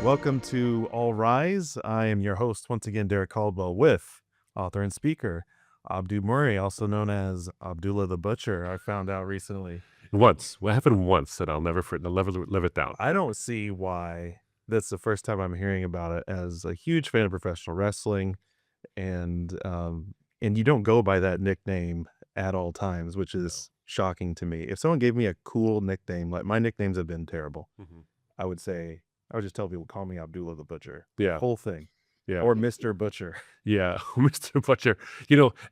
Welcome to All Rise. I am your host, once again, Derek Caldwell, with author and speaker Abdu Murray, also known as Abdullah the Butcher. I found out recently. Once. What happened once, and I'll never live it down. I don't see why that's the first time I'm hearing about it. As a huge fan of professional wrestling, and you don't go by that nickname at all times, which is shocking to me. If someone gave me a cool nickname, like my nicknames have been terrible, I would just tell people, call me Abdullah the Butcher. Yeah. Whole thing. Yeah. Or Mr. Butcher. Yeah, Mr. Butcher.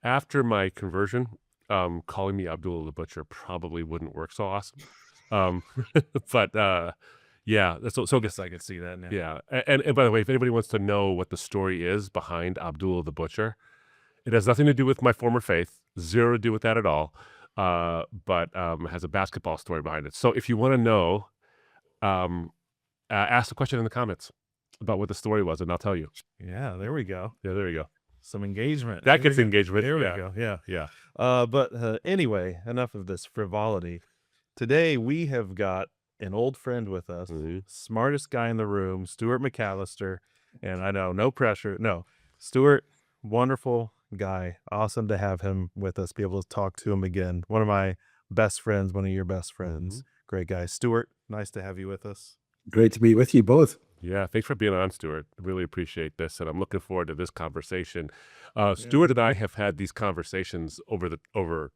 After my conversion, calling me Abdullah the Butcher probably wouldn't work so awesome. But yeah, that's so I guess I could see that now. yeah. And by the way, if anybody wants to know what the story is behind Abdullah the Butcher, it has nothing to do with my former faith, zero to do with that at all. But it has a basketball story behind it. So if you want to know, ask the question in the comments about what the story was, and I'll tell you. Yeah, there we go. Yeah, there you go. Some engagement. That gets engagement. There we Yeah. go. Yeah. Yeah. But anyway, enough of this frivolity. Today we have got an old friend with us, smartest guy in the room, Stuart McAllister. And I know, no pressure. No, Stuart, wonderful guy. Awesome to have him with us, be able to talk to him again. One of my best friends, one of your best friends. Great guy. Stuart, nice to have you with us. Great to be with you both. Yeah, thanks for being on, Stuart. I really appreciate this, and I'm looking forward to this conversation. Stuart and I have had these conversations well,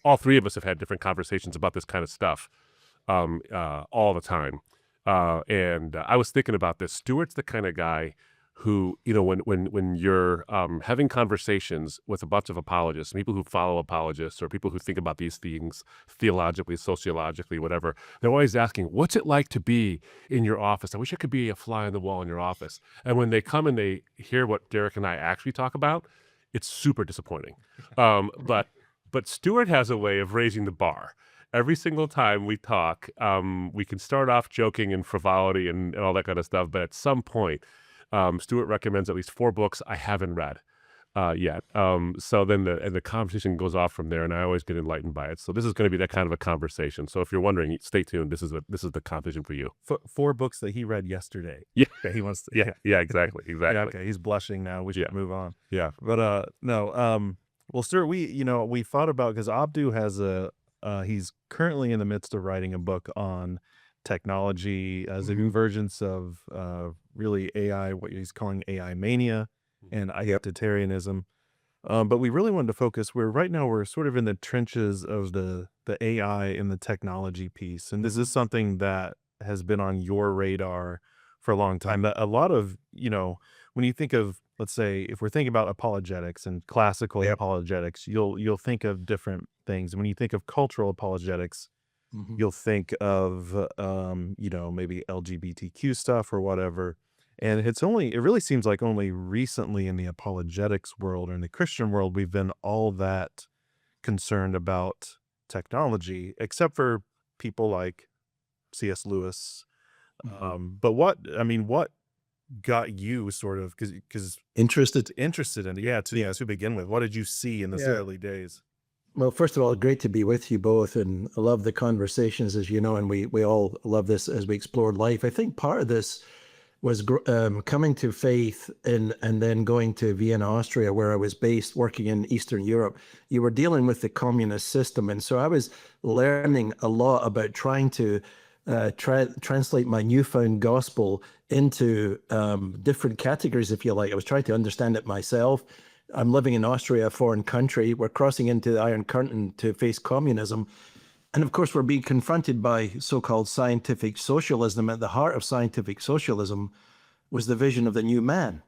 all three of us have had different conversations about this kind of stuff all the time. And I was thinking about this. Stuart's the kind of guy who, when you're having conversations with a bunch of apologists, people who follow apologists or people who think about these things theologically, sociologically, whatever, they're always asking, what's it like to be in your office? I wish I could be a fly on the wall in your office. And when they come and they hear what Derek and I actually talk about, it's super disappointing. But Stuart has a way of raising the bar. Every single time we talk, we can start off joking and frivolity and all that kind of stuff, but at some point, Stuart recommends at least 4 books I haven't read yet. So then the conversation goes off from there, and I always get enlightened by it. So this is going to be that kind of a conversation. So if you're wondering, stay tuned. This is the conversation for you. 4 books that he read yesterday. Yeah, that he wants to. Yeah, exactly. Yeah, okay, he's blushing now. We should move on. Yeah, but no. Well, Stuart, we thought about, because Abdu has he's currently in the midst of writing a book on technology as a convergence of really AI, what he's calling AI mania and identitarianism. But we really wanted to focus right now we're sort of in the trenches of the AI and the technology piece. And this is something that has been on your radar for a long time. That a lot of, when you think of, let's say, if we're thinking about apologetics and classical apologetics, you'll think of different things. And when you think of cultural apologetics, you'll think of, maybe LGBTQ stuff or whatever. And it really seems like only recently in the apologetics world or in the Christian world, we've been all that concerned about technology, except for people like C.S. Lewis. But what got you sort of, because interested in it? To begin with, what did you see in the early days? Well, first of all, great to be with you both, and I love the conversations, as you know, and we all love this as we explored life. I think part of this was coming to faith and then going to Vienna, Austria, where I was based, working in Eastern Europe. You were dealing with the communist system, and so I was learning a lot about trying to translate my newfound gospel into different categories, if you like. I was trying to understand it myself. I'm living in Austria, a foreign country. We're crossing into the Iron Curtain to face communism. And of course, we're being confronted by so-called scientific socialism. At the heart of scientific socialism was the vision of the new man,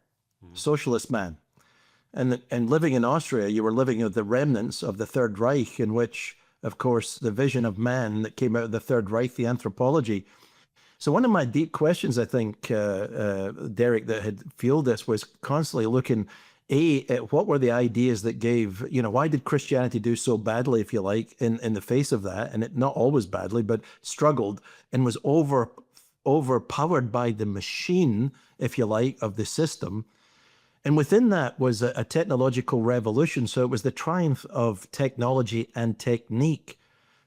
socialist man. And living in Austria, you were living with the remnants of the Third Reich, in which, of course, the vision of man that came out of the Third Reich, the anthropology. So one of my deep questions, I think, Derek, that had fueled this was constantly looking, what were the ideas that gave, why did Christianity do so badly, if you like, in the face of that? And it not always badly, but struggled and was overpowered by the machine, if you like, of the system. And within that was a technological revolution. So it was the triumph of technology and technique.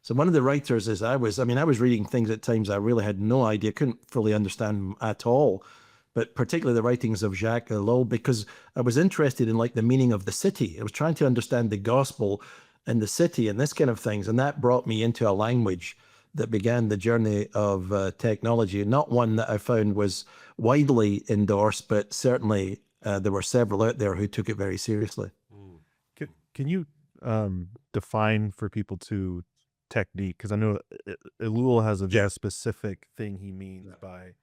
So one of the writers is I was reading things at times I really had no idea, couldn't fully understand them at all, but particularly the writings of Jacques Ellul, because I was interested in like the meaning of the city. I was trying to understand the gospel and the city and this kind of things. And that brought me into a language that began the journey of technology, not one that I found was widely endorsed, but certainly there were several out there who took it very seriously. Can you define for people to technique? Because I know Ellul has a very specific thing he means by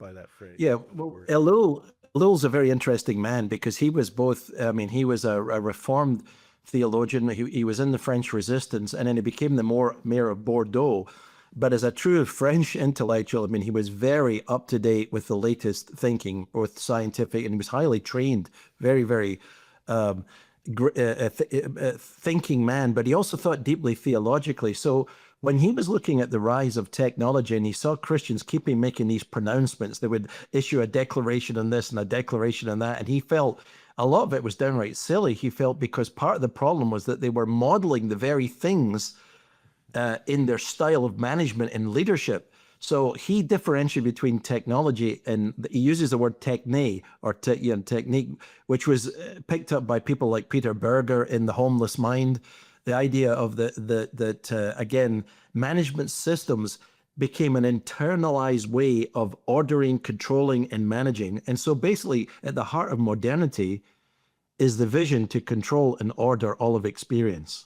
that phrase. Yeah, well, Ellul's a very interesting man because he was both, he was a reformed theologian. He was in the French Resistance, and then he became the mayor of Bordeaux. But as a true French intellectual, he was very up to date with the latest thinking, both scientific, and he was highly trained, very, very thinking man. But he also thought deeply theologically. So when he was looking at the rise of technology and he saw Christians keeping making these pronouncements, they would issue a declaration on this and a declaration on that, and he felt a lot of it was downright silly. He felt because part of the problem was that they were modeling the very things in their style of management and leadership. So he differentiated between technology, and he uses the word techne or technique, which was picked up by people like Peter Berger in The Homeless Mind. The idea of that again, management systems became an internalized way of ordering, controlling, and managing. And so basically at the heart of modernity is the vision to control and order all of experience.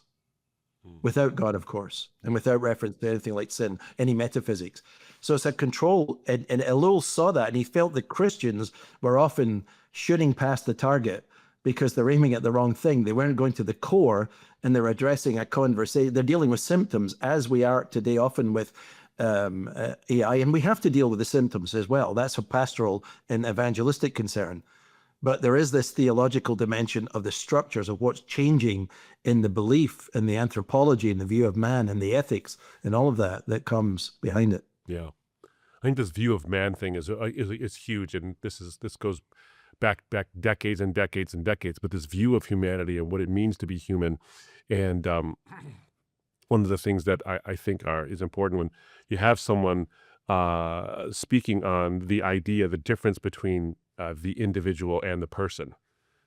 Without God, of course, and without reference to anything like sin, any metaphysics. So it's a control, and Ellul saw that, and he felt that Christians were often shooting past the target because they're aiming at the wrong thing. They weren't going to the core, and they're addressing a conversation. They're dealing with symptoms, as we are today often with AI, and we have to deal with the symptoms as well. That's a pastoral and evangelistic concern. But there is this theological dimension of the structures of what's changing in the belief and the anthropology and the view of man and the ethics and all of that comes behind it. Yeah, I think this view of man thing is huge, and this goes back decades and decades and decades. But this view of humanity and what it means to be human, and one of the things that I think is important when you have someone speaking on the idea, the difference between the individual and the person,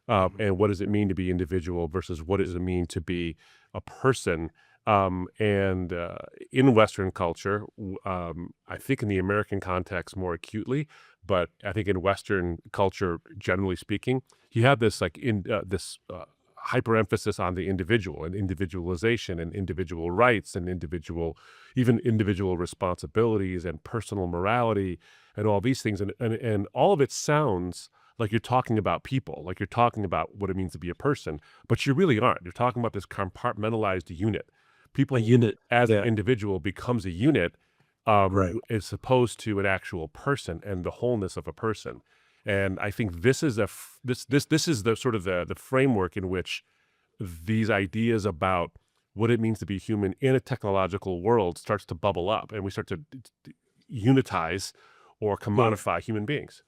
and what does it mean to be individual versus what does it mean to be a person. And in Western culture, I think in the American context more acutely, but I think in Western culture, generally speaking, you have this hyper emphasis on the individual and individualization and individual rights and even individual responsibilities and personal morality and all these things. And all of it sounds like you're talking about people, like you're talking about what it means to be a person, but you really aren't. You're talking about this compartmentalized unit. People, A unit, as yeah. an individual becomes a unit, Right. as opposed to an actual person and the wholeness of a person. And I think this is this is the sort of the framework in which these ideas about what it means to be human in a technological world starts to bubble up, and we start to unitize or commodify human beings.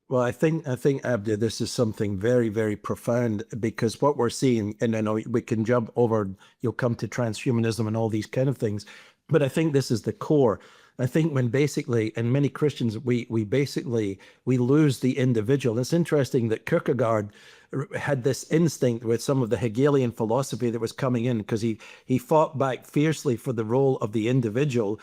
Well, I think Abdi, this is something very, very profound, because what we're seeing, and I know we can jump over, you'll come to transhumanism and all these kind of things, but I think this is the core. I think when basically, and many Christians, we lose the individual. It's interesting that Kierkegaard had this instinct with some of the Hegelian philosophy that was coming in, because he fought back fiercely for the role of the individual,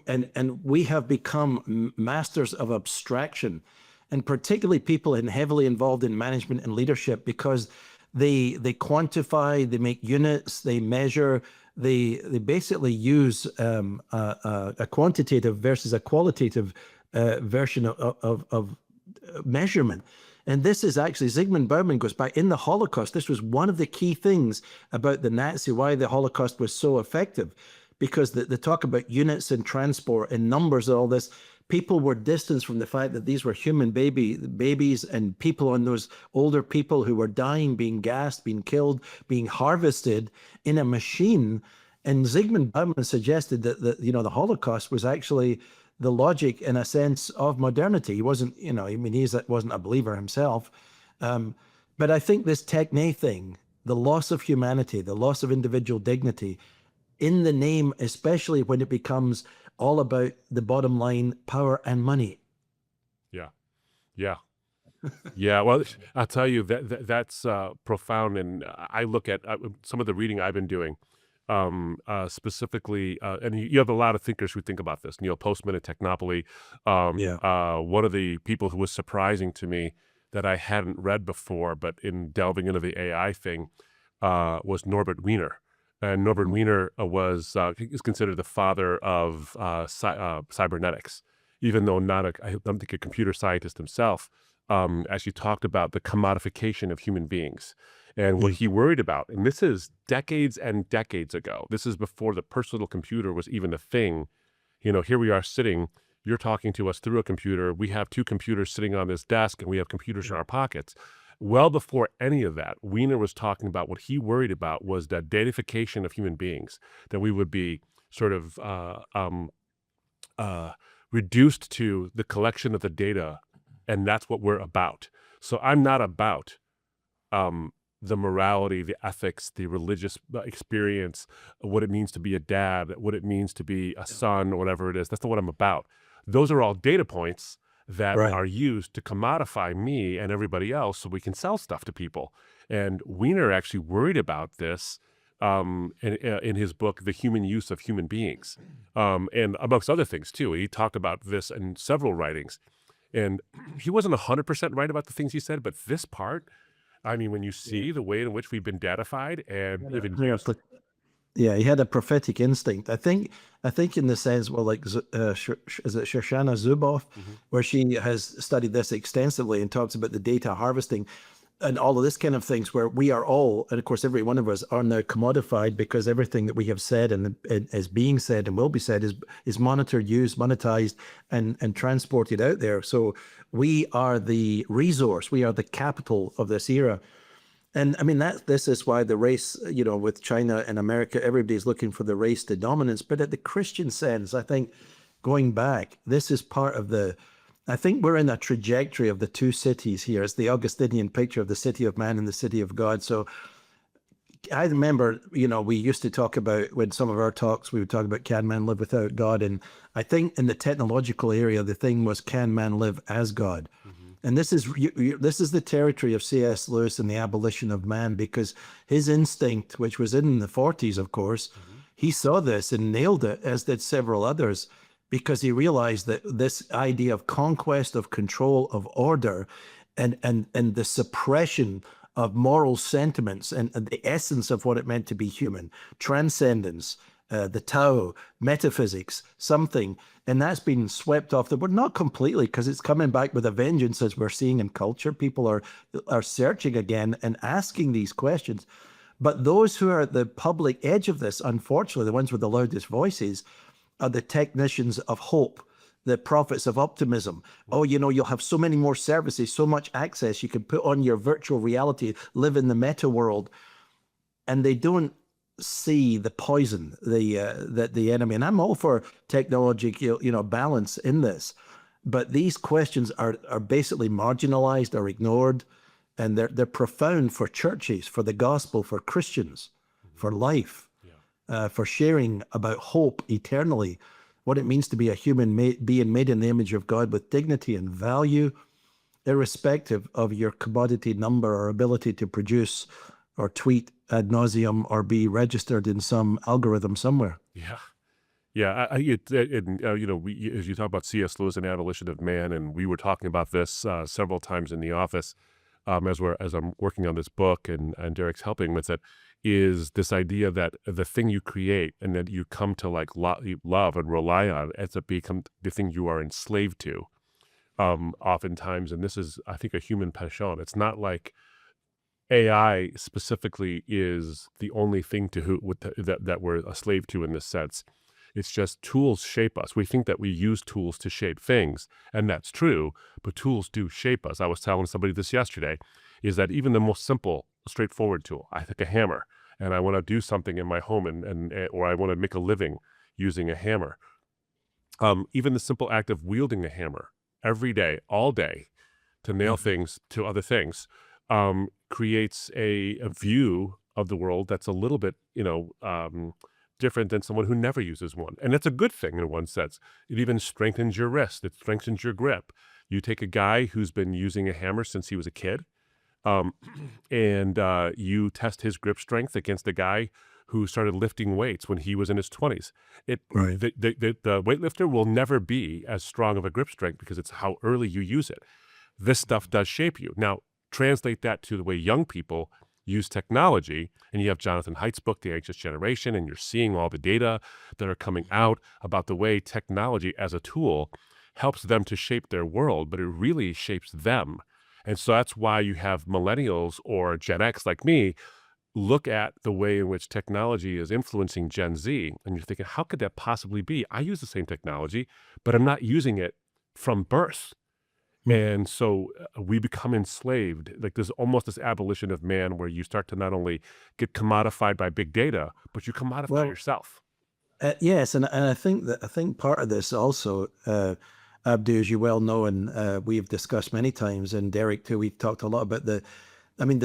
and we have become masters of abstraction, and particularly people heavily involved in management and leadership, because they quantify, they make units, they measure, they basically use a quantitative versus a qualitative version of measurement. And this is actually, Zygmunt Bauman goes back in the Holocaust. This was one of the key things about the Nazi, why the Holocaust was so effective, because they talk about units and transport and numbers and all this. People were distanced from the fact that these were human babies and people on those older people who were dying, being gassed, being killed, being harvested in a machine. And Zygmunt Bauman suggested that the Holocaust was actually the logic, in a sense, of modernity. He wasn't, he wasn't a believer himself. But I think this techne thing, the loss of humanity, the loss of individual dignity, in the name, especially when it becomes all about the bottom line, power and money. Yeah. Yeah. Yeah, well, I'll tell you that's profound, and I look at some of the reading I've been doing, specifically, and you have a lot of thinkers who think about this. Neil Postman and Technopoly. Yeah. One of the people who was surprising to me that I hadn't read before, but in delving into the AI thing, was Norbert Wiener. And Norbert Wiener is considered the father of cybernetics, even though I don't think a computer scientist himself. As you talked about the commodification of human beings and what he worried about. And this is decades and decades ago. This is before the personal computer was even a thing. Here we are sitting, you're talking to us through a computer. We have two computers sitting on this desk and we have computers in our pockets. Well before any of that, Wiener was talking about what he worried about was the datafication of human beings, that we would be sort of reduced to the collection of the data, and that's what we're about. So I'm not about the morality, the ethics, the religious experience, what it means to be a dad, what it means to be a son, or whatever it is. That's not what I'm about. Those are all data points that Right. are used to commodify me and everybody else so we can sell stuff to people. And Wiener actually worried about this in his book, The Human Use of Human Beings, and amongst other things too. He talked about this in several writings. And he wasn't 100% right about the things he said, but this part, I mean, when you see the way in which we've been datafied and even used. Yeah, he had a prophetic instinct. I think in the sense, well, like, is it Shoshana Zuboff, where she has studied this extensively and talks about the data harvesting and all of this kind of things, where we are all, and of course, every one of us are now commodified because everything that we have said and is being said and will be said is monitored, used, monetized, and transported out there. So we are the resource, we are the capital of this era. And I mean, this is why the race, with China and America, everybody's looking for the race to dominance. But at the Christian sense, I think going back, this is part of I think we're in a trajectory of the two cities here. It's the Augustinian picture of the city of man and the city of God. So I remember, we used to talk about, when some of our talks, we would talk about, can man live without God? And I think in the technological area, the thing was, can man live as God? And this is the territory of C.S. Lewis and the abolition of man, because his instinct, which was in the 40s, of course, he saw this and nailed it, as did several others, because he realized that this idea of conquest, of control, of order, and the suppression of moral sentiments and the essence of what it meant to be human, transcendence, the Tao, metaphysics, something, and that's been swept off the board. Not completely, because it's coming back with a vengeance, as we're seeing in culture. People are searching again and asking these questions. But those who are at the public edge of this, unfortunately, the ones with the loudest voices, are the technicians of hope, the prophets of optimism. Oh, you'll have so many more services, so much access. You can put on your virtual reality, live in the meta world. And they don't see the poison, that the enemy. And I'm all for technology, balance in this. But these questions are basically marginalized or ignored. And they're profound for churches, for the gospel, for Christians, for life. For sharing about hope eternally, what it means to be a human being made in the image of God with dignity and value, irrespective of your commodity number or ability to produce or tweet ad nauseum or be registered in some algorithm somewhere. Yeah. Yeah, as you talk about C.S. Lewis and Abolition of Man, and we were talking about this several times in the office as I'm working on this book, and Derek's helping with it, is this idea that the thing you create and that you come to love and rely on ends up become the thing you are enslaved to, oftentimes. And this is, I think, a human passion. It's not like AI specifically is the only thing that we're a slave to in this sense. It's just tools shape us. We think that we use tools to shape things, and that's true, but tools do shape us. I was telling somebody this yesterday, is that even the most simple, straightforward tool, I think a hammer, and I want to do something in my home or I want to make a living using a hammer. Even the simple act of wielding a hammer every day, all day, to nail things to other things, creates a view of the world that's a little bit, different than someone who never uses one. And that's a good thing in one sense. It even strengthens your wrist. It strengthens your grip. You take a guy who's been using a hammer since he was a kid, um, and you test his grip strength against a guy who started lifting weights when he was in his 20s. Right. The weightlifter will never be as strong of a grip strength because it's how early you use it. This stuff does shape you. Now, translate that to the way young people use technology, and you have Jonathan Haidt's book, The Anxious Generation, and you're seeing all the data that are coming out about the way technology as a tool helps them to shape their world, but it really shapes them. And so that's why you have millennials or Gen X like me look at the way in which technology is influencing Gen Z, and you're thinking, how could that possibly be? I use the same technology, but I'm not using it from birth. And so we become enslaved. Like there's almost this abolition of man where you start to not only get commodified by big data, but you commodify Well, yourself. yes, and I think part of this also, Abdu, as you well know, and we've discussed many times, and Derek too, we've talked a lot about the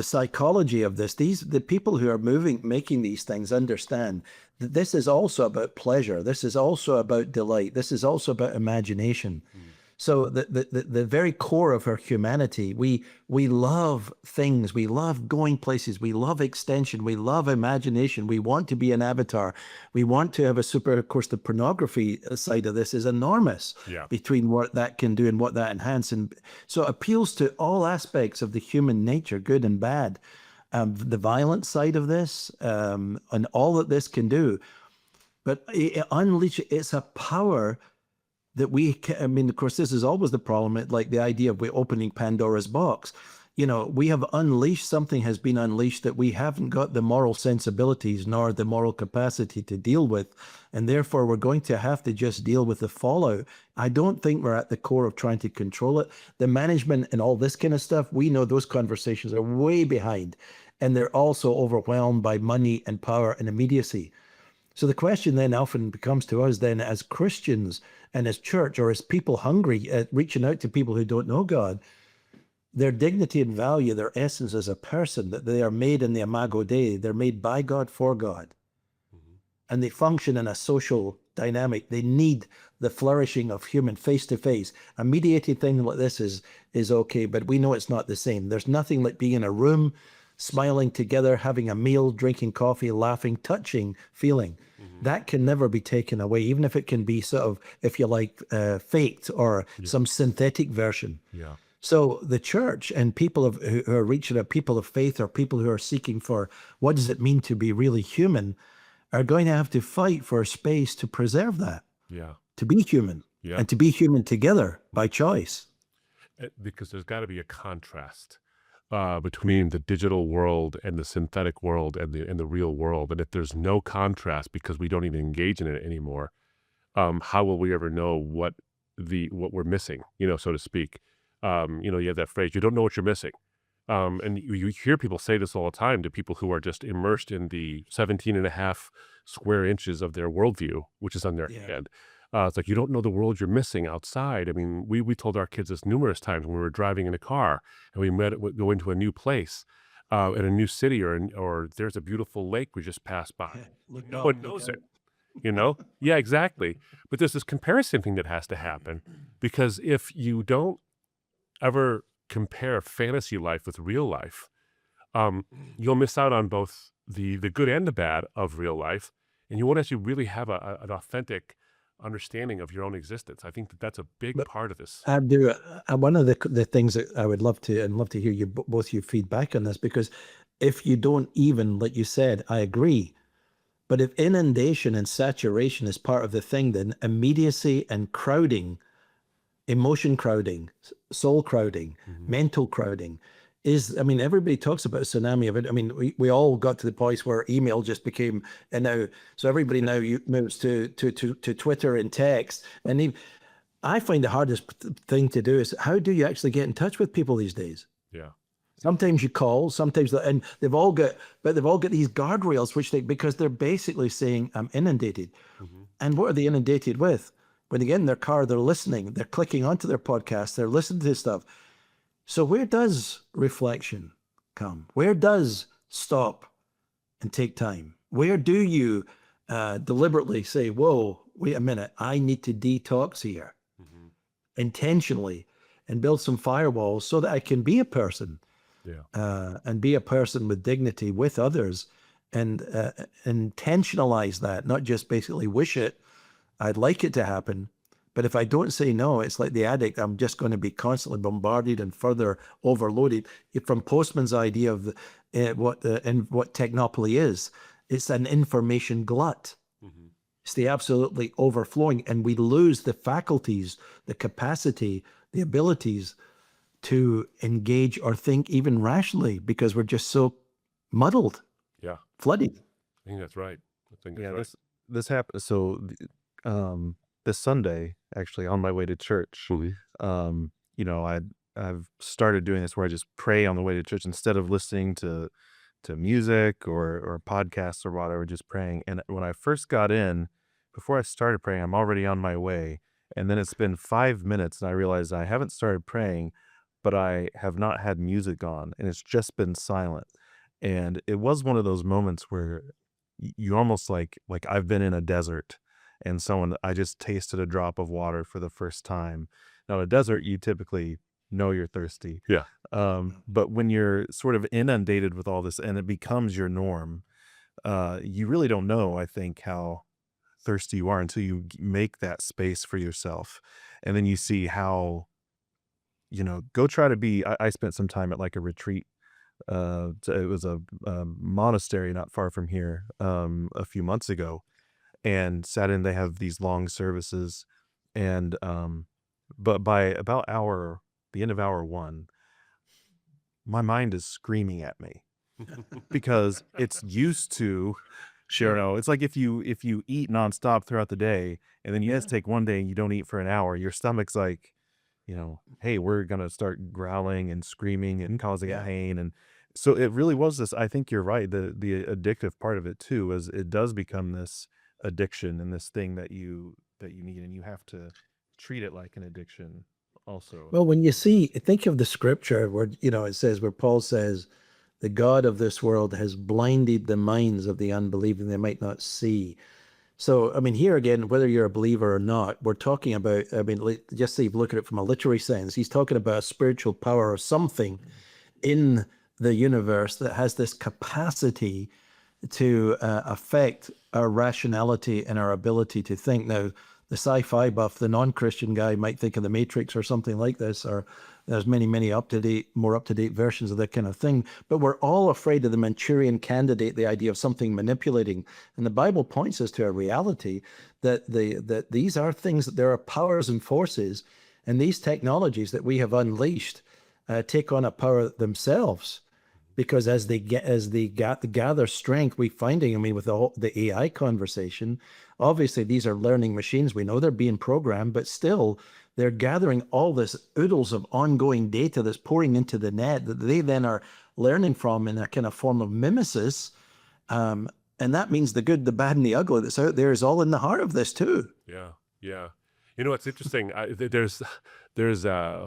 psychology of this. The people who are making these things understand that this is also about pleasure. This is also about delight. This is also about imagination. So the very core of our humanity, we love things, we love going places, we love extension, we love imagination, we want to be an avatar, we want to have a super. Of course, the pornography side of this is enormous Yeah. between what that can do and what that enhances, and so it appeals to all aspects of the human nature, good and bad. The violent side of this, and all that this can do, but it's a power that I mean, of course, this is always the problem, like the idea of we opening Pandora's box. We have unleashed, something has been unleashed that we haven't got the moral sensibilities nor the moral capacity to deal with. And therefore, we're going to have to just deal with the fallout. I don't think we're at the core of trying to control it. The management and all this kind of stuff, we know those conversations are way behind. And they're also overwhelmed by money and power and immediacy. So the question then often becomes to us then as Christians and as church, or as people hungry at reaching out to people who don't know God, their dignity and value, their essence as a person, that they are made in the Imago Dei, they're made by God for God. And they function in a social dynamic. They need the flourishing of human face-to-face. A mediated thing like this is okay, but we know it's not the same. There's nothing like being in a room, smiling together, having a meal, drinking coffee, laughing, touching, feeling. That can never be taken away, even if it can be sort of, if you like, faked or some synthetic version. Yeah. So the church and people who are reaching out, people of faith, or people who are seeking for what does it mean to be really human, are going to have to fight for a space to preserve that, Yeah. to be human, Yeah. and to be human together by choice. Because there's got to be a contrast between the digital world and the synthetic world and the real world. And if there's no contrast because we don't even engage in it anymore, how will we ever know what we're missing, so to speak? You have that phrase, you don't know what you're missing. And you hear people say this all the time to people who are just immersed in the 17 and a half square inches of their worldview, which is on their head. It's like, you don't know the world you're missing outside. I mean, we told our kids this numerous times when we were driving in a car and we go into a new place, in a new city, or there's a beautiful lake we just passed by. No one knows it, Yeah, exactly. But there's this comparison thing that has to happen, because if you don't ever compare fantasy life with real life, you'll miss out on both the good and the bad of real life, and you won't actually really have an authentic understanding of your own existence. I think that's a big part of this. Abdu, one of the things that I would love to hear you both your feedback on this, because if you don't even, like you said, I agree. But if inundation and saturation is part of the thing, then immediacy and crowding, emotion crowding, soul crowding, mental crowding is, I mean, everybody talks about a tsunami of it. I mean, we all got to the point where email just became, and now, so everybody now moves to Twitter and text. And I find the hardest thing to do is, how do you actually get in touch with people these days? Yeah. Sometimes you call, sometimes, and they've all got these guardrails, because they're basically saying, I'm inundated. And what are they inundated with? When they get in their car, they're listening, they're clicking onto their podcast, they're listening to stuff. So where does reflection come? Where does stop and take time? Where do you deliberately say, whoa, wait a minute, I need to detox here Hmm. intentionally and build some firewalls so that I can be a person Yeah. and be a person with dignity with others and intentionalize that, not just basically wish it. I'd like it to happen. But if I don't say no, it's like the addict. I'm just going to be constantly bombarded and further overloaded. From Postman's idea of what technopoly is, it's an information glut. Hmm. It's the absolutely overflowing, and we lose the faculties, the capacity, the abilities to engage or think even rationally because we're just so muddled, Yeah. flooded. I think that's right. I think that's Yeah, right. this happened. So, this Sunday, actually, on my way to church, Hmm. you know, I've started doing this where I just pray on the way to church instead of listening to music or podcasts or whatever, just praying. And when I first got in, before I started praying, I'm already on my way. And then it's been 5 minutes, and I realized I haven't started praying, but I have not had music on, and it's just been silent. And it was one of those moments where you almost like I've been in a desert, and I just tasted a drop of water for the first time. Now, a desert, you typically know you're thirsty. Yeah. But when you're sort of inundated with all this and it becomes your norm, you really don't know, I think, how thirsty you are until you make that space for yourself. And then you see how, go try to be. I spent some time at like a retreat. It was a monastery not far from here a few months ago, and sat in. They have these long services, and but by about the end of hour one, my mind is screaming at me because it's used to, Sure. it's like if you eat nonstop throughout the day and then you Yeah. just take one day and you don't eat for an hour, your stomach's like, hey, we're gonna start growling and screaming and causing Yeah. pain. And so it really was this. I think you're right. The addictive part of it too is it does become this addiction and this thing that you need, and you have to treat it like an addiction also. Well, when you see, think of the scripture where, it says, where Paul says, the God of this world has blinded the minds of the unbelieving, they might not see. So, I mean, here again, whether you're a believer or not, we're talking about, I mean, just say you look at it from a literary sense, he's talking about a spiritual power or something in the universe that has this capacity to affect our rationality and our ability to think. Now, the sci-fi buff, the non-Christian guy might think of the Matrix or something like this, or there's many, many more up-to-date versions of that kind of thing. But we're all afraid of the Manchurian candidate, the idea of something manipulating. And the Bible points us to a reality that these are things, that there are powers and forces, and these technologies that we have unleashed take on a power themselves, because gather strength, we finding, I mean, with the AI conversation, obviously these are learning machines. We know they're being programmed, but still they're gathering all this oodles of ongoing data that's pouring into the net that they then are learning from in a kind of form of mimesis. And that means the good, the bad, and the ugly that's out there is all in the heart of this too. Yeah. Yeah. It's interesting. There's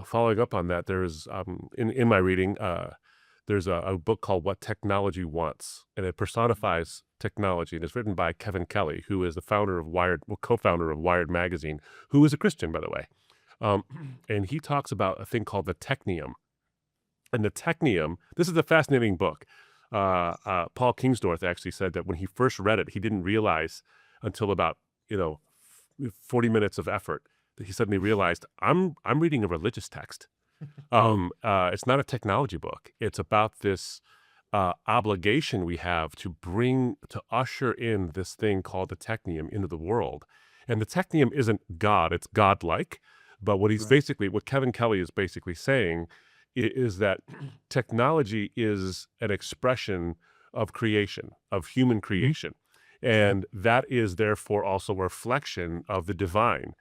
following up on that. There's in my reading, there's a book called What Technology Wants, and it personifies technology, and it's written by Kevin Kelly, who is the co-founder of Wired magazine, who is a Christian, by the way. And he talks about a thing called the technium. And the technium, this is a fascinating book. Paul Kingsnorth actually said that when he first read it, he didn't realize until about, 40 minutes of effort that he suddenly realized, I'm reading a religious text. It's not a technology book. It's about this obligation we have to usher in this thing called the technium into the world. And the technium isn't God, it's godlike. But Right. what Kevin Kelly is basically saying is that technology is an expression of creation, of human Mhm. creation. And that is therefore also a reflection of the divine,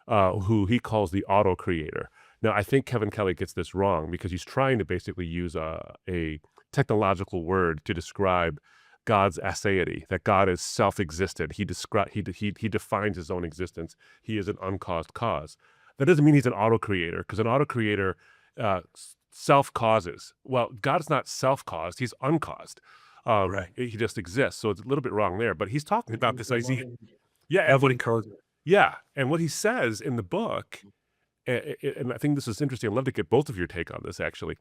who he calls the auto creator. Now, I think Kevin Kelly gets this wrong because he's trying to basically use a technological word to describe God's aseity, that God is self-existent. He defines his own existence. He is an uncaused cause. That doesn't mean he's an auto-creator, because an auto-creator self-causes. Well, God's not self-caused. He's uncaused. Right. He just exists. So it's a little bit wrong there. But he's talking about this idea. Yeah, Evelyn Carter. yeah. And what he says in the book, and I think this is interesting. I'd love to get both of your take on this, actually.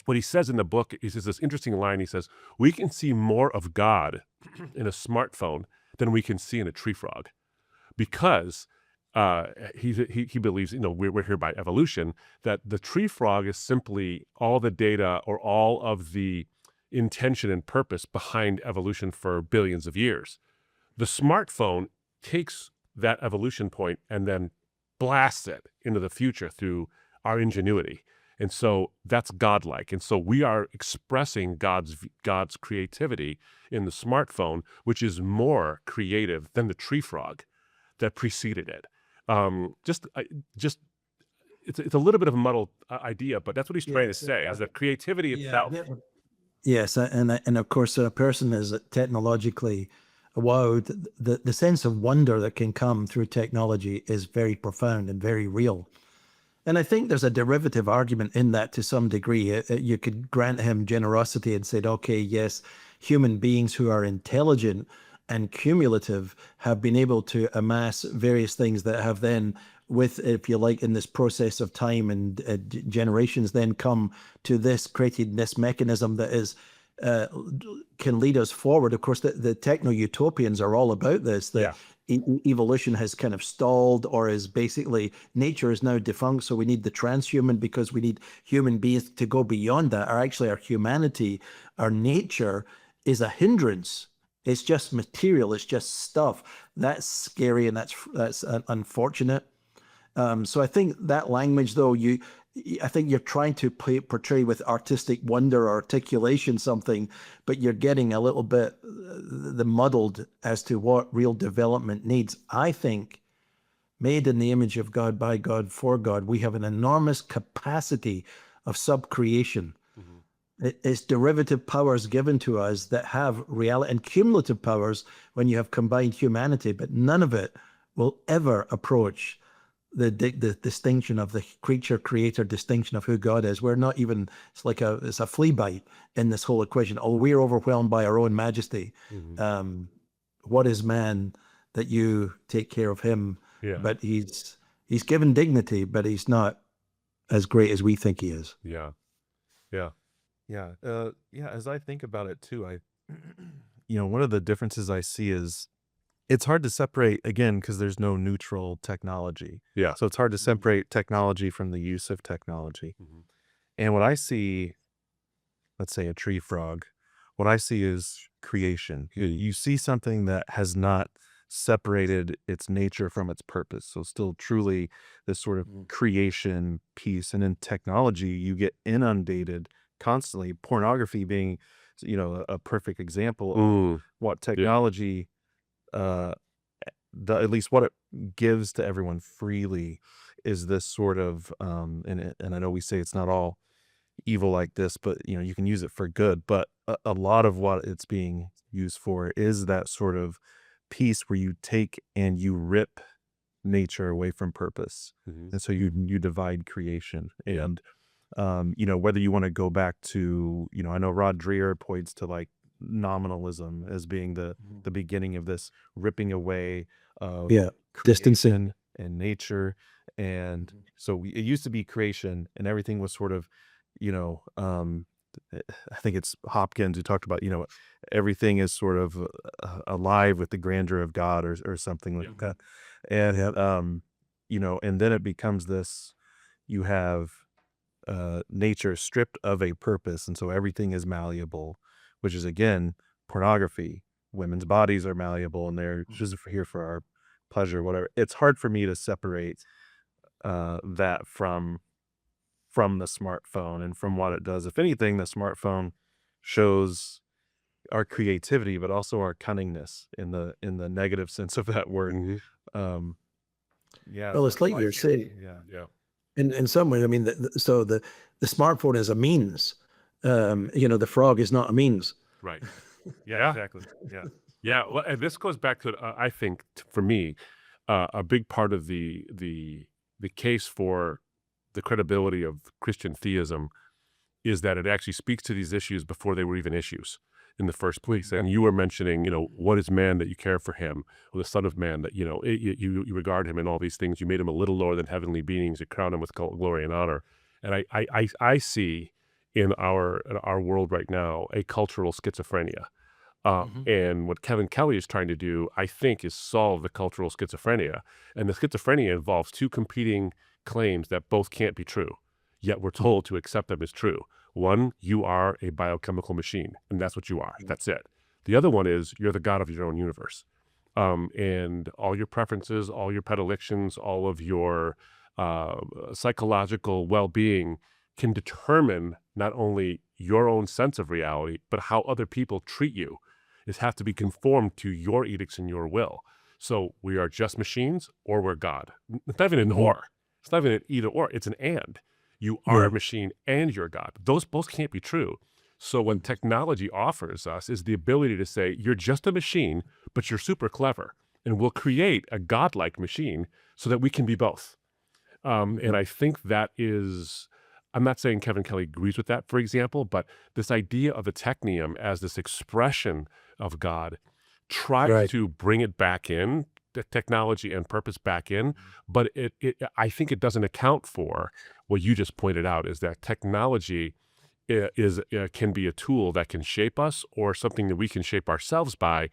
What he says in the book is this interesting line. He says, we can see more of God in a smartphone than we can see in a tree frog, because he believes, we're here by evolution, that the tree frog is simply all the data or all of the intention and purpose behind evolution for billions of years. The smartphone takes that evolution point and then blasts it into the future through our ingenuity. And so that's godlike. And so we are expressing God's creativity in the smartphone, which is more creative than the tree frog that preceded it. It's a little bit of a muddled idea, but that's what he's trying to say, is that creativity itself. Yes, and of course, a person is technologically wowed. The sense of wonder that can come through technology is very profound and very real. And I think there's a derivative argument in that to some degree. You could grant him generosity and said, okay, yes, human beings who are intelligent and cumulative have been able to amass various things that have then, with, if you like, in this process of time and generations, then come to this, creating this mechanism that is can lead us forward. Of course, the techno-utopians are all about this, that evolution has kind of stalled, or is basically nature is now defunct, so we need the transhuman because we need human beings to go beyond that. Or actually our humanity, our nature is a hindrance. It's just material, it's just stuff. That's scary, and that's unfortunate. So I think that language, though, I think you're trying to portray with artistic wonder or articulation something, but you're getting a little bit muddled as to what real development needs. I think, made in the image of God, by God, for God, we have an enormous capacity of subcreation. It's derivative powers given to us that have reality, and cumulative powers when you have combined humanity, but none of it will ever approach the distinction of the creature creator distinction of who God is. We're not even, it's a flea bite in this whole equation. Oh, we're overwhelmed by our own majesty. What is man that you take care of him? Yeah. But he's given dignity, but he's not as great as we think he is. Yeah. As I think about it too, one of the differences I see is it's hard to separate, again, because there's no neutral technology. Yeah. So it's hard to separate technology from the use of technology. And what I see, let's say a tree frog, what I see is creation. You see something that has not separated its nature from its purpose. So still truly this sort of creation piece. And in technology, you get inundated constantly, pornography being, a perfect example of what technology, at least what it gives to everyone freely, is this sort of, and I know we say it's not all evil like this, but you can use it for good. But a lot of what it's being used for is that sort of piece where you take and you rip nature away from purpose, and so you divide creation. And whether you want to go back to, I know Rod Dreher points to like nominalism as being the beginning of this ripping away of distancing and nature. And so it used to be creation, and everything was sort of, I think it's Hopkins who talked about, everything is sort of alive with the grandeur of God, or something like that. And and then it becomes this, you have nature stripped of a purpose, and so everything is malleable, which is again pornography. Women's bodies are malleable, and they're just here for our pleasure, whatever. It's hard for me to separate that from the smartphone and from what it does. If anything, the smartphone shows our creativity, but also our cunningness in the negative sense of that word. Well, it's like you're saying. Yeah. In some way, I mean, so the smartphone is a means. The frog is not a means. Right. Yeah, exactly. Yeah. Well, and this goes back to, I think, for me, a big part of the case for the credibility of Christian theism is that it actually speaks to these issues before they were even issues. in the first place. And you were mentioning, what is man that you care for him, or the Son of Man that, you regard him in all these things. You made him a little lower than heavenly beings. You crowned him with glory and honor. And I see in our world right now a cultural schizophrenia. And what Kevin Kelly is trying to do, I think, is solve the cultural schizophrenia. And the schizophrenia involves two competing claims that both can't be true, yet we're told to accept them as true. One, you are a biochemical machine, and that's what you are. That's it. The other one is you're the god of your own universe. And all your preferences, all your predilections, all of your psychological well-being can determine not only your own sense of reality, but how other people treat you. Is have to be conformed to your edicts and your will. So we are just machines, or we're God. It's not even an or. It's not even an either or. It's an and. You are a machine and you're God. Those both can't be true. So what technology offers us is the ability to say, you're just a machine, but you're super clever. And we'll create a godlike machine so that we can be both. And I think that is, I'm not saying Kevin Kelly agrees with that, for example, but this idea of the technium as this expression of God tries to bring it back in, the technology and purpose back in, but I think it doesn't account for what you just pointed out, is that technology can be a tool that can shape us, or something that we can shape ourselves by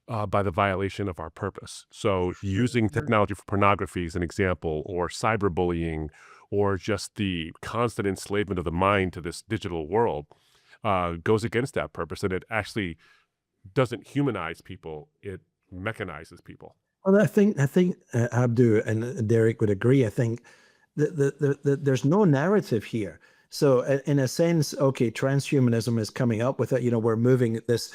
the violation of our purpose. So using technology for pornography as an example, or cyberbullying, or just the constant enslavement of the mind to this digital world goes against that purpose, and it actually doesn't humanize people, it mechanizes people. Well, I think Abdu and Derek would agree. I think there's no narrative here. So in a sense, okay, transhumanism is coming up with it. We're moving this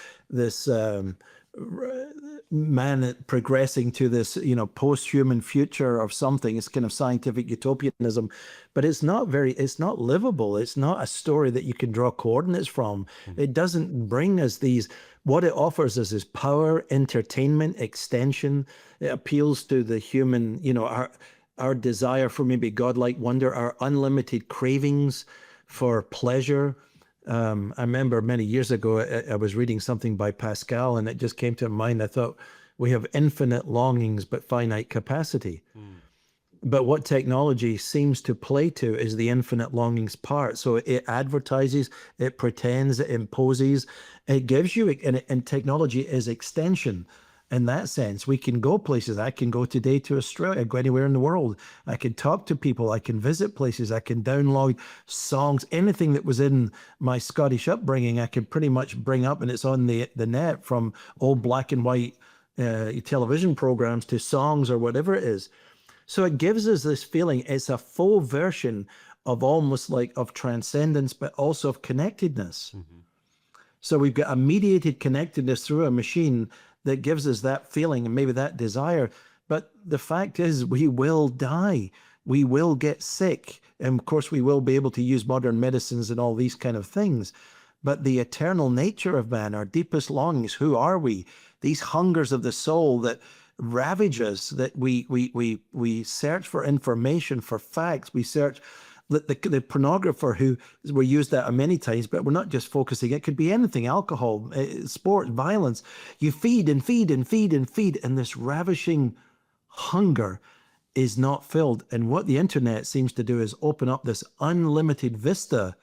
man progressing to this, post-human future of something. It's kind of scientific utopianism, but it's not livable. It's not a story that you can draw coordinates from. It doesn't bring us these. What it offers us is power, entertainment, extension. It appeals to the human, our desire for maybe godlike wonder, our unlimited cravings for pleasure. I remember many years ago, I was reading something by Pascal, and it just came to mind. I thought, we have infinite longings but finite capacity. But what technology seems to play to is the infinite longings part. So it advertises, it pretends, it imposes, it gives you, and technology is extension. In that sense, we can go places. I can go today to Australia, go anywhere in the world. I can talk to people. I can visit places. I can download songs. Anything that was in my Scottish upbringing, I can pretty much bring up, and it's on the net, from old black and white television programs to songs or whatever it is. So it gives us this feeling. It's a full version of almost like of transcendence, but also of connectedness. So we've got a mediated connectedness through a machine that gives us that feeling and maybe that desire. But the fact is, we will die. We will get sick. And of course, we will be able to use modern medicines and all these kind of things. But the eternal nature of man, our deepest longings, who are we? These hungers of the soul that ravage us, that we search for information, for facts. We search the pornographer, who we use that many times, but we're not just focusing. It could be anything: alcohol, sport, violence. You feed and feed and feed and feed, and this ravishing hunger is not filled. And what the internet seems to do is open up this unlimited vista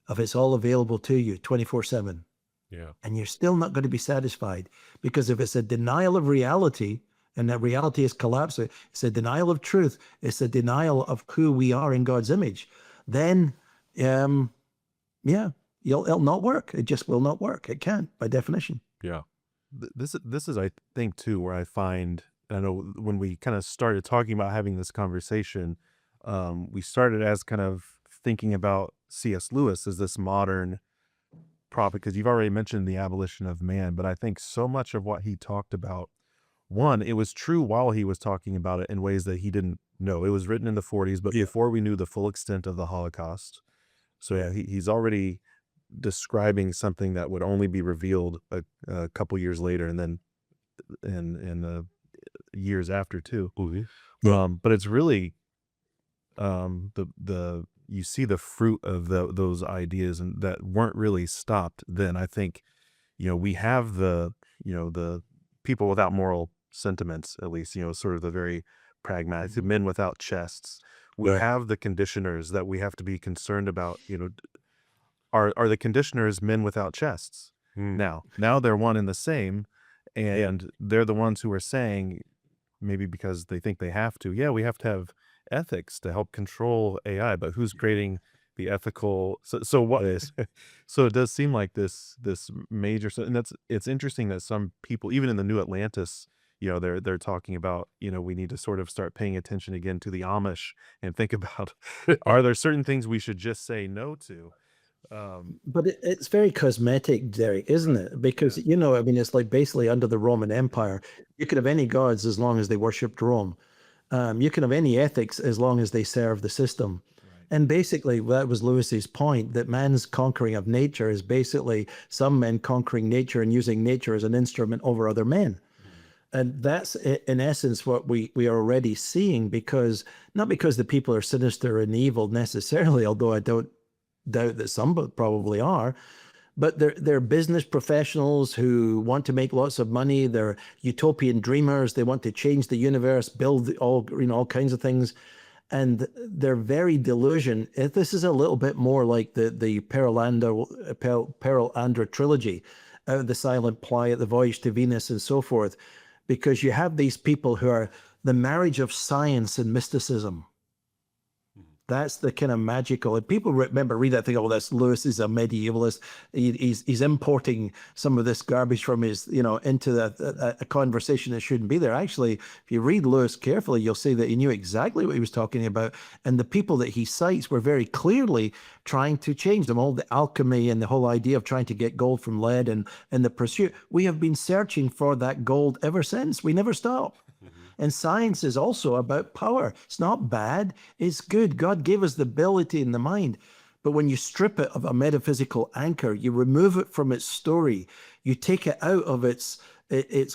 of it's all available to you 24/7. Yeah. And you're still not going to be satisfied, because if it's a denial of reality, and that reality is collapsing, it's a denial of truth, it's a denial of who we are in God's image, then it'll not work. It just will not work. It can't, by definition. Yeah. This is, I think, too, where I find, I know when we kind of started talking about having this conversation, we started as kind of thinking about C.S. Lewis as this modern prophet, because you've already mentioned the abolition of man, but I think so much of what he talked about, one, it was true while he was talking about it in ways that he didn't know. It was written in the 40s, but before we knew the full extent of the Holocaust. So yeah, he's already describing something that would only be revealed a couple years later, and then in years after too. But it's really you see the fruit of those ideas, and that weren't really stopped then. I think we have the people without moral sentiments, at least, sort of the very pragmatic, the men without chests. We Right. have the conditioners that we have to be concerned about. Are the conditioners men without chests? Mm. Now they're one and the same, and they're the ones who are saying, maybe because they think they have to, yeah, we have to have ethics to help control AI, but who's creating the ethical? So what is? So it does seem like this major. And it's interesting that some people, even in the New Atlantis, they're talking about, we need to sort of start paying attention again to the Amish and think about, are there certain things we should just say no to? But it's very cosmetic, Derek, isn't it? Because, I mean, it's like basically under the Roman Empire, you could have any gods as long as they worshipped Rome. You can have any ethics as long as they serve the system. Right. And basically, that was Lewis's point, that man's conquering of nature is basically some men conquering nature and using nature as an instrument over other men. And that's in essence what we are already seeing, because not because the people are sinister and evil necessarily, although I don't doubt that some probably are, but they're business professionals who want to make lots of money. They're utopian dreamers. They want to change the universe, build all kinds of things, and their very delusion. This is a little bit more like the Perelandra trilogy, Out of the Silent Planet, The Voyage to Venus, and so forth, because you have these people who are the marriage of science and mysticism. That's the kind of magical, and people read that thing, oh, that's Lewis is a medievalist. He's importing some of this garbage from his, into a conversation that shouldn't be there. Actually, if you read Lewis carefully, you'll see that he knew exactly what he was talking about. And the people that he cites were very clearly trying to change them. All the alchemy and the whole idea of trying to get gold from lead and the pursuit. We have been searching for that gold ever since. We never stop. And science is also about power. It's not bad, it's good. God gave us the ability and the mind. But when you strip it of a metaphysical anchor, you remove it from its story, you take it out of its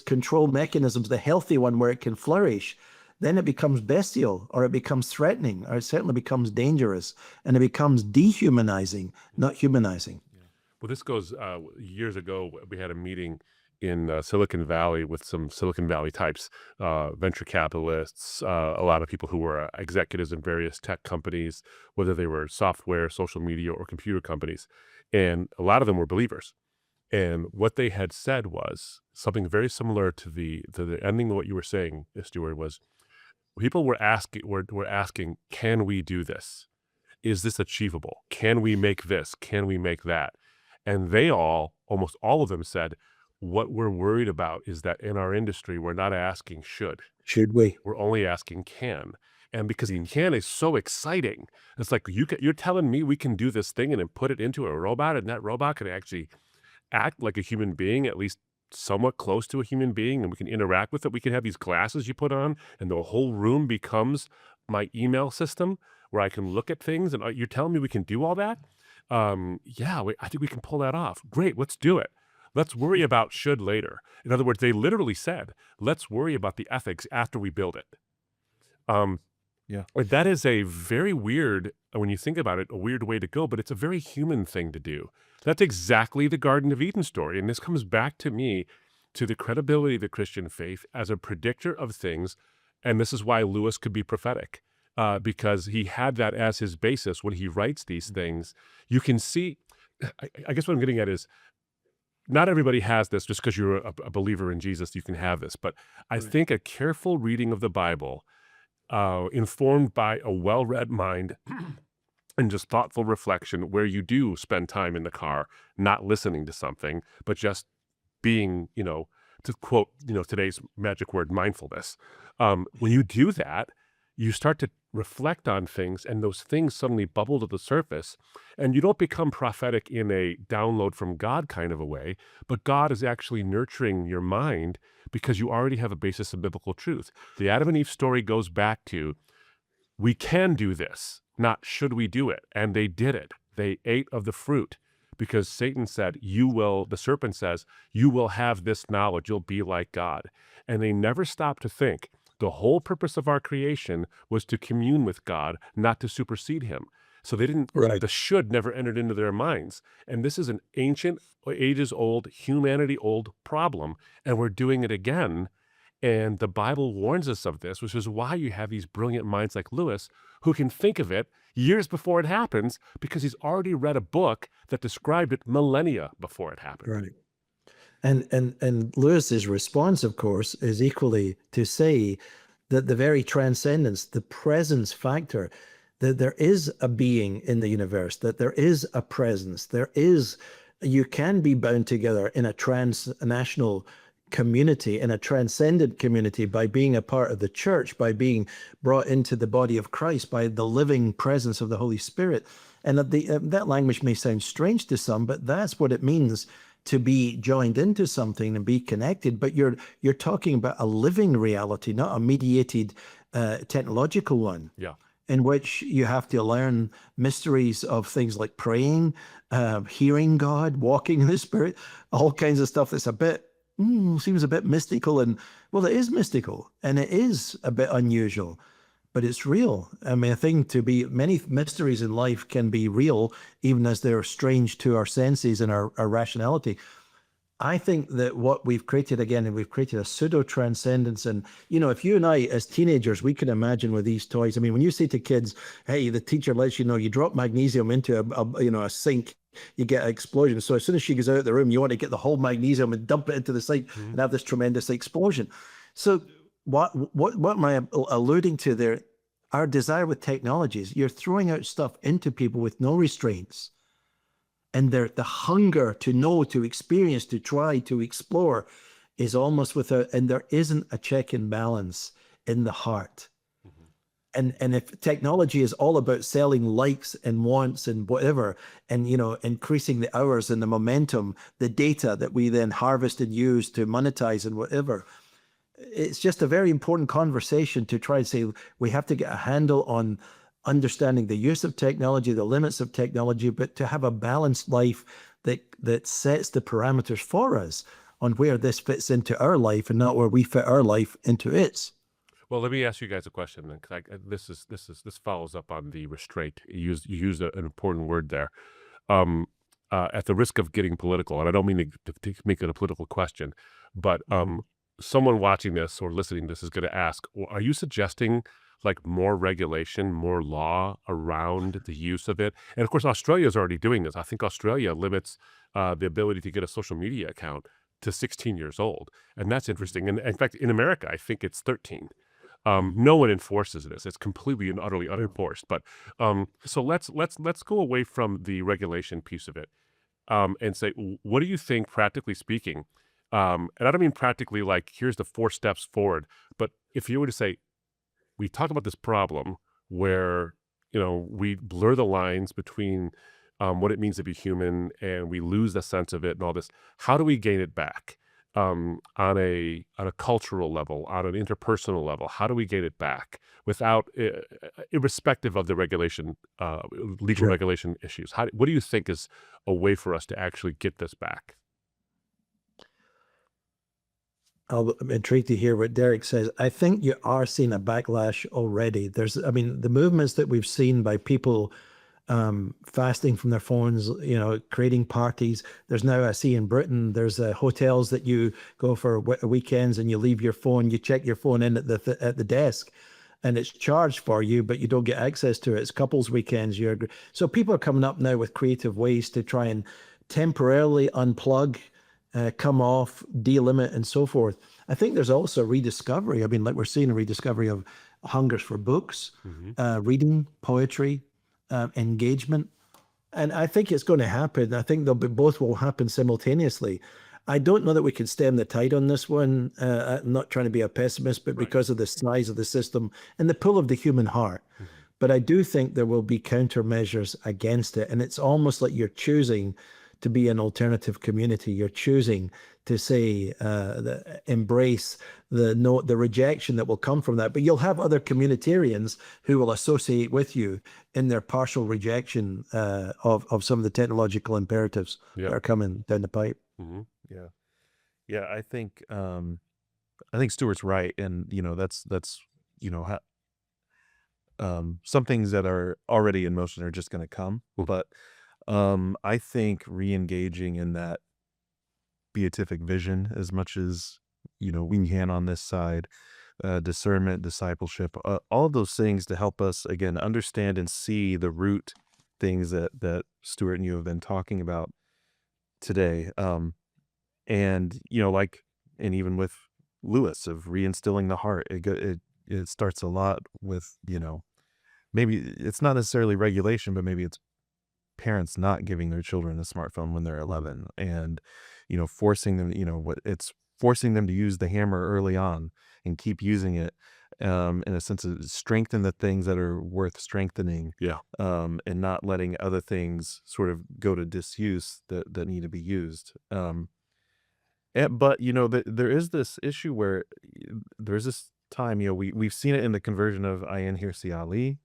control mechanisms, the healthy one where it can flourish, then it becomes bestial, or it becomes threatening, or it certainly becomes dangerous, and it becomes dehumanizing, not humanizing. Well, this goes years ago. We had a meeting in Silicon Valley with some Silicon Valley types, venture capitalists, a lot of people who were executives in various tech companies, whether they were software, social media, or computer companies. And a lot of them were believers. And what they had said was something very similar to the ending of what you were saying, Stuart, was people were asking, can we do this? Is this achievable? Can we make this? Can we make that? And they almost all of them said, what we're worried about is that in our industry, we're not asking should. Should we? We're only asking can. And because can is so exciting, it's like you're telling me we can do this thing and then put it into a robot, and that robot can actually act like a human being, at least somewhat close to a human being, and we can interact with it. We can have these glasses you put on, and the whole room becomes my email system where I can look at things. And you're telling me we can do all that? I think we can pull that off. Great, let's do it. Let's worry about should later. In other words, they literally said, let's worry about the ethics after we build it. Yeah. That is a very weird, when you think about it, a weird way to go, but it's a very human thing to do. That's exactly the Garden of Eden story. And this comes back to me, to the credibility of the Christian faith as a predictor of things. And this is why Lewis could be prophetic, because he had that as his basis when he writes these things. You can see, I guess what I'm getting at is, not everybody has this. Just because you're a believer in Jesus, you can have this. But I think a careful reading of the Bible, informed by a well-read mind and just thoughtful reflection, where you do spend time in the car, not listening to something, but just being, to quote, today's magic word, mindfulness. When you do that, you start to reflect on things, and those things suddenly bubble to the surface, and you don't become prophetic in a download from God kind of a way, but God is actually nurturing your mind because you already have a basis of biblical truth. The Adam and Eve story goes back to, we can do this, not should we do it. And they did it. They ate of the fruit because Satan said, the serpent says, you will have this knowledge, you'll be like God. And they never stopped to think, the whole purpose of our creation was to commune with God, not to supersede him. So they didn't, Right. the should never entered into their minds. And this is an ancient, ages old, humanity old problem. And we're doing it again. And the Bible warns us of this, which is why you have these brilliant minds like Lewis who can think of it years before it happens because he's already read a book that described it millennia before it happened. Right. And Lewis's response, of course, is equally to say that the very transcendence, the presence factor, that there is a being in the universe, that there is a presence, you can be bound together in a transnational community, in a transcendent community, by being a part of the church, by being brought into the body of Christ, by the living presence of the Holy Spirit. And that language may sound strange to some, but that's what it means to be joined into something and be connected. But you're talking about a living reality, not a mediated technological one. Yeah. In which you have to learn mysteries of things like praying, hearing God, walking in the Spirit, all kinds of stuff that's seems a bit mystical. And well, it is mystical and it is a bit unusual, but it's real. I mean, many mysteries in life can be real, even as they're strange to our senses and our rationality. I think that what we've created again, and we've created a pseudo transcendence. And, if you and I, as teenagers, we can imagine with these toys. I mean, when you say to kids, hey, the teacher lets you know, you drop magnesium into a sink, you get an explosion. So as soon as she goes out of the room, you want to get the whole magnesium and dump it into the sink and have this tremendous explosion. So what am I alluding to there? Our desire with technologies, you're throwing out stuff into people with no restraints. And the hunger to know, to experience, to try, to explore is almost and there isn't a check and balance in the heart. And if technology is all about selling likes and wants and whatever, and increasing the hours and the momentum, the data that we then harvest and use to monetize and whatever, it's just a very important conversation to try and say we have to get a handle on understanding the use of technology, the limits of technology, but to have a balanced life that sets the parameters for us on where this fits into our life and not where we fit our life into its. Well, let me ask you guys a question then, because this follows up on the restraint. You used an important word there. At the risk of getting political, and I don't mean to make it a political question, but someone watching this or listening to this is going to ask, well, are you suggesting like more regulation, more law around the use of it? And of course, Australia is already doing this. I think Australia limits the ability to get a social media account to 16 years old. And that's interesting. And in fact, in America, I think it's 13. No one enforces this. It's completely and utterly unenforced. But so let's go away from the regulation piece of it and say, what do you think, practically speaking? And I don't mean practically like here's the 4 steps forward, but if you were to say, we talked about this problem where we blur the lines between what it means to be human and we lose the sense of it and all this. How do we gain it back on a cultural level, on an interpersonal level? How do we gain it back without, irrespective of the regulation, legal regulation issues? What do you think is a way for us to actually get this back? I'm intrigued to hear what Derek says. I think you are seeing a backlash already. The movements that we've seen by people fasting from their phones, creating parties. There's now, I see in Britain, there's hotels that you go for weekends and you leave your phone, you check your phone in at the desk and it's charged for you, but you don't get access to it. It's couples weekends. So people are coming up now with creative ways to try and temporarily unplug, come off, delimit, and so forth. I think there's also a rediscovery. I mean, like we're seeing a rediscovery of hungers for books, reading, poetry, engagement. And I think it's going to happen. I think both will happen simultaneously. I don't know that we can stem the tide on this one. I'm not trying to be a pessimist, but because of the size of the system and the pull of the human heart. But I do think there will be countermeasures against it. And it's almost like you're choosing to be an alternative community. You're choosing to say, embrace the rejection that will come from that. But you'll have other communitarians who will associate with you in their partial rejection of some of the technological imperatives that are coming down the pipe. Yeah. I think Stuart's right, and that's some things that are already in motion are just going to come. But I think re-engaging in that beatific vision as much as, we can on this side, discernment, discipleship, all of those things to help us, again, understand and see the root things that Stuart and you have been talking about today. And, and even with Lewis of reinstilling the heart, it starts a lot with, maybe it's not necessarily regulation, but maybe it's parents not giving their children a smartphone when they're 11 and, forcing them, it's forcing them to use the hammer early on and keep using it, in a sense of strengthen the things that are worth strengthening. Yeah. And not letting other things sort of go to disuse that need to be used. But, there is this issue where there's this time, we've seen it in the conversion of Ayan Hirsi Ali.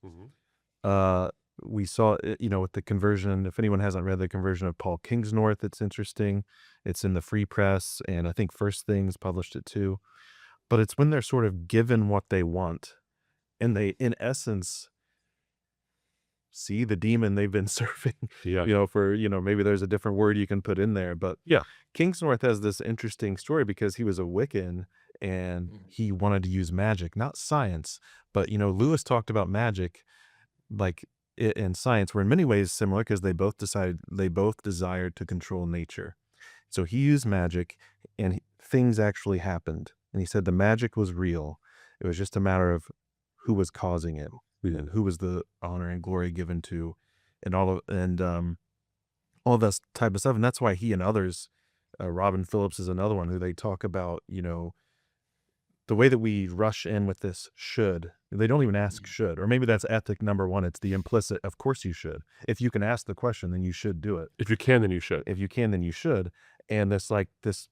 We saw it, with the conversion, if anyone hasn't read the conversion of Paul Kingsnorth, it's interesting. It's in the Free Press, and I think First Things published it too. But it's when they're sort of given what they want, and they, in essence, see the demon they've been serving, Yeah. for, maybe there's a different word you can put in there. But Yeah. Kingsnorth has this interesting story because he was a Wiccan and he wanted to use magic, not science. But, Lewis talked about magic like and science were in many ways similar because they both desired to control nature. So he used magic and things actually happened. And he said the magic was real. It was just a matter of who was causing it and who was the honor and glory given to, and all this type of stuff. And that's why he and others, Robin Phillips is another one who they talk about, the way that we rush in with this should. They don't even ask should, or maybe that's ethic number one. It's the implicit, of course you should. If you can ask the question, then you should do it. If you can, then you should. If you can, then you should. And this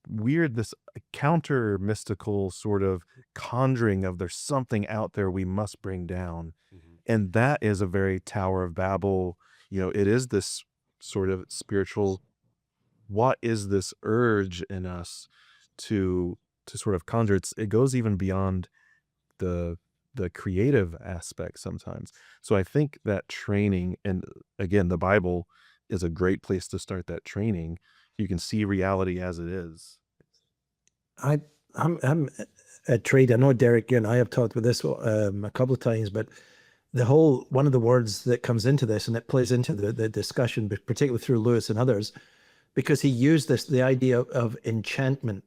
weird, this counter mystical sort of conjuring of there's something out there we must bring down. And that is a very Tower of Babel, it is this sort of spiritual, what is this urge in us to sort of conjure? It goes even beyond the creative aspect sometimes. So I think that training, and again, the Bible is a great place to start that training. You can see reality as it is. I'm a trade. I know Derek, you and I have talked about this a couple of times, but one of the words that comes into this, and it plays into the discussion, but particularly through Lewis and others, because he used the idea of enchantment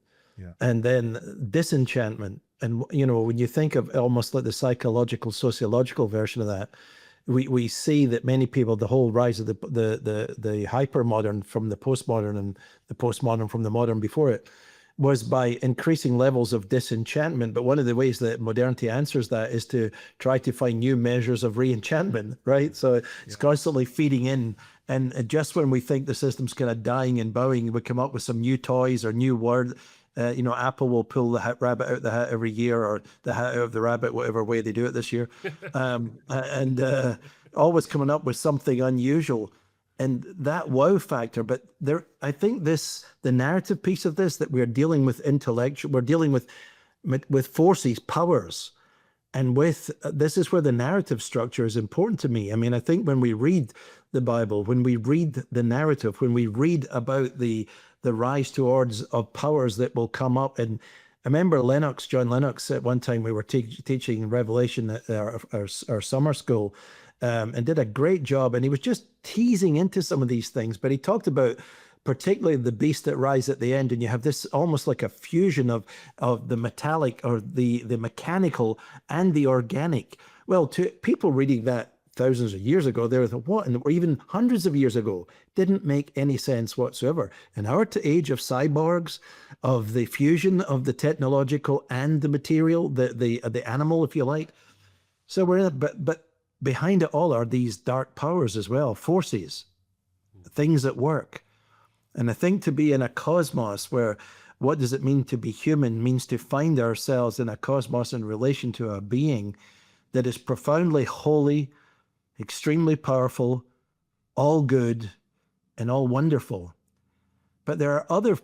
and then disenchantment. And, when you think of almost like the psychological, sociological version of that, we see that many people, the whole rise of the hyper-modern from the postmodern and the postmodern from the modern before it, was by increasing levels of disenchantment. But one of the ways that modernity answers that is to try to find new measures of re-enchantment, right? So it's constantly feeding in. And just when we think the system's kind of dying and bowing, we come up with some new toys or new word. Apple will pull the rabbit out the hat every year, or the hat out of the rabbit, whatever way they do it this year. And always coming up with something unusual. And that wow factor, but I think the narrative piece of this, that we're dealing with we're dealing with forces, powers, and this is where the narrative structure is important to me. I mean, I think when we read the Bible, when we read the narrative, when we read about the rise towards of powers that will come up, and I remember John Lennox, at one time we were teaching Revelation at our summer school, and did a great job. And he was just teasing into some of these things, but he talked about particularly the beast that rise at the end, and you have this almost like a fusion of the metallic or the mechanical and the organic. Well, to people reading that thousands of years ago, they were what, or even hundreds of years ago, didn't make any sense whatsoever. In our age of cyborgs, of the fusion of the technological and the material, the animal, if you like. So we're in it, but behind it all are these dark powers as well, forces, things at work. And I think to be in a cosmos where what does it mean to be human means to find ourselves in a cosmos in relation to a being that is profoundly holy, extremely powerful, all good, and all wonderful. But there are other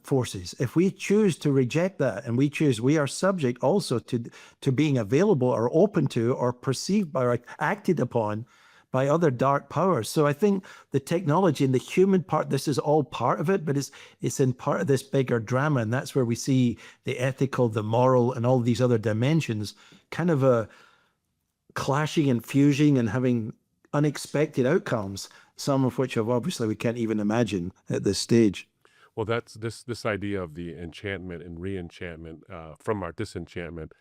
forces. If we choose to reject that, and we are subject also to being available or open to or perceived by or acted upon by other dark powers. So I think the technology and the human part, this is all part of it, but it's in part of this bigger drama. And that's where we see the ethical, the moral, and all these other dimensions kind of clashing and fusing and having unexpected outcomes, some of which obviously we can't even imagine at this stage. Well, that's this idea of the enchantment and re-enchantment from our disenchantment,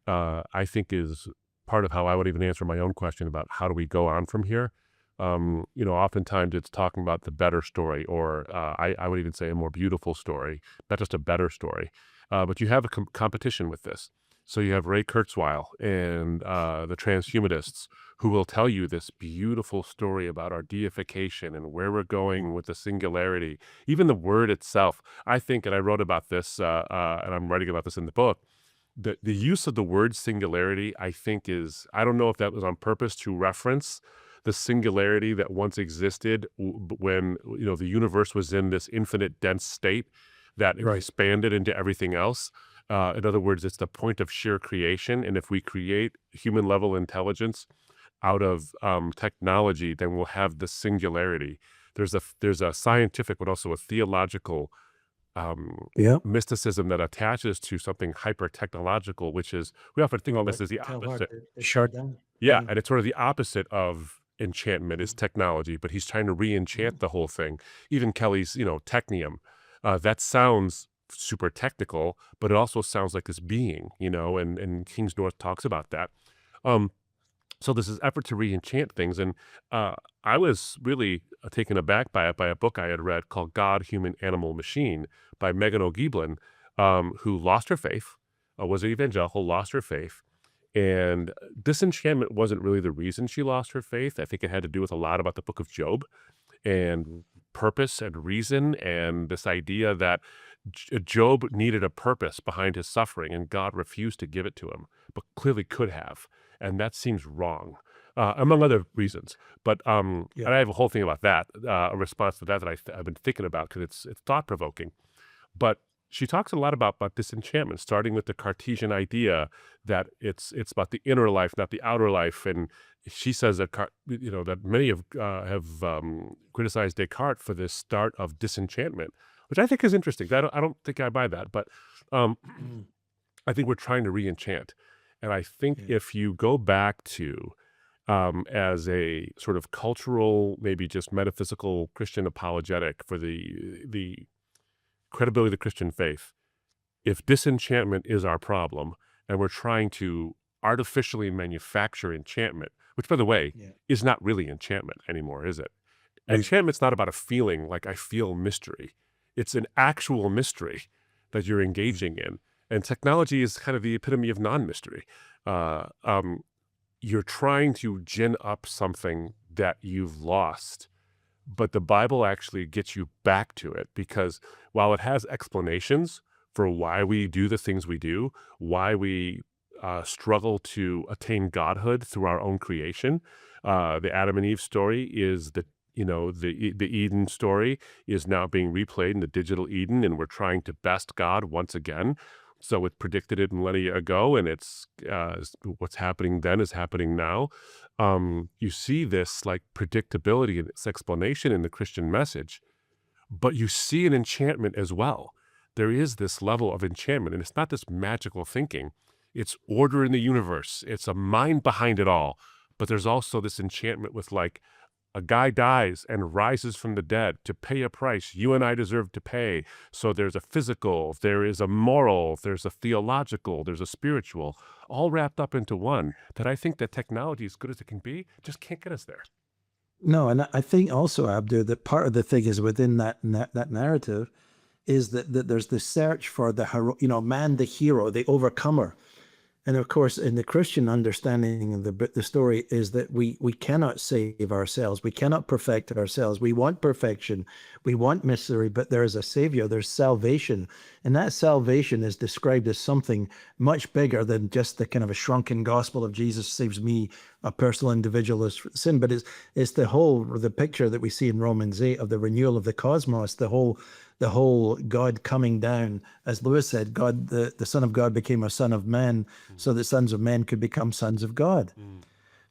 I think is part of how I would even answer my own question about how do we go on from here. Oftentimes it's talking about the better story, or I would even say a more beautiful story, not just a better story. But you have a competition with this. So you have Ray Kurzweil and the transhumanists who will tell you this beautiful story about our deification and where we're going with the singularity. Even the word itself, I think, and I wrote about this, and I'm writing about this in the book, the use of the word singularity, I think I don't know if that was on purpose to reference the singularity that once existed when, the universe was in this infinite dense state that expanded into everything else. In other words, it's the point of sheer creation. And if we create human level intelligence out of technology, then we'll have the singularity. There's a scientific, but also a theological mysticism that attaches to something hyper technological, which is, we often think of this as the opposite. Yeah, and it's sort of the opposite of enchantment is technology, but he's trying to re-enchant the whole thing. Even Kelly's, technium, that sounds super technical, but it also sounds like this being, and King's North talks about that. So this is effort to re-enchant things. And I was really taken aback by a book I had read called God, Human, Animal, Machine by Megan O'Geeblin, who lost her faith, was an evangelical, lost her faith. And disenchantment wasn't really the reason she lost her faith. I think it had to do with a lot about the book of Job and purpose and reason, and this idea that Job needed a purpose behind his suffering, and God refused to give it to him, but clearly could have. And that seems wrong, among other reasons. But and I have a whole thing about that, a response to that I've been thinking about because it's thought-provoking. But she talks a lot about disenchantment, starting with the Cartesian idea that it's about the inner life, not the outer life. And she says that that many have criticized Descartes for this start of disenchantment, which I think is interesting. I don't think I buy that, but I think we're trying to re-enchant. And I think if you go back to as a sort of cultural, maybe just metaphysical Christian apologetic for the credibility of the Christian faith, if disenchantment is our problem and we're trying to artificially manufacture enchantment, which, by the way, is not really enchantment anymore, is it? Enchantment's not about a feeling like I feel mystery. It's an actual mystery that you're engaging in. And technology is kind of the epitome of non-mystery. You're trying to gin up something that you've lost, but the Bible actually gets you back to it, because while it has explanations for why we do the things we do, why we struggle to attain godhood through our own creation, the Adam and Eve story is the Eden story is now being replayed in the digital Eden, and we're trying to best God once again. So it predicted it millennia ago, and it's what's happening then is happening now. You see this like predictability and its explanation in the Christian message, but you see an enchantment as well. There is this level of enchantment, and it's not this magical thinking. It's order in the universe. It's a mind behind it all. But there's also this enchantment with, like, a guy dies and rises from the dead to pay a price you and I deserve to pay. So there's a physical, there is a moral, there's a theological, there's a spiritual, all wrapped up into one, that I think that technology, as good as it can be, just can't get us there. No, and I think also, Abdu, that part of the thing is within that narrative is that there's the search for the man, the hero, the overcomer. And of course, in the Christian understanding of the story is that we cannot save ourselves. We cannot perfect ourselves. We want perfection. We want mystery, but there is a savior. There's salvation. And that salvation is described as something much bigger than just the kind of a shrunken gospel of Jesus saves me, a personal individualist sin. But it's the picture that we see in Romans 8 of the renewal of the cosmos, the whole the whole God coming down, as Lewis said, God, the Son of God became a son of man, so that sons of men could become sons of God.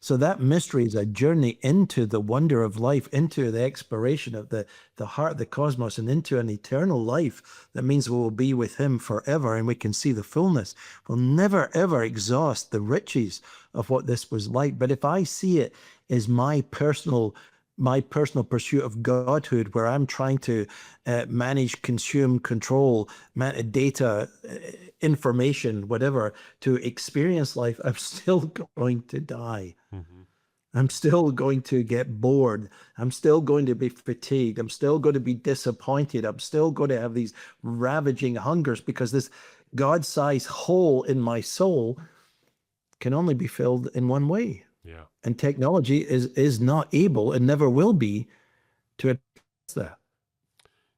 So that mystery is a journey into the wonder of life, into the exploration of the heart, the cosmos, and into an eternal life that means we will be with him forever, and we can see the fullness. We'll never, ever exhaust the riches of what this was like. But if I see it as my personal pursuit of godhood, where I'm trying to manage, consume, control data, information, whatever, to experience life, I'm still going to die. I'm still going to get bored. I'm still going to be fatigued. I'm still going to be disappointed. I'm still going to have these ravaging hungers, because this God-sized hole in my soul can only be filled in one way. Yeah. And technology is not able, and never will be, to address that.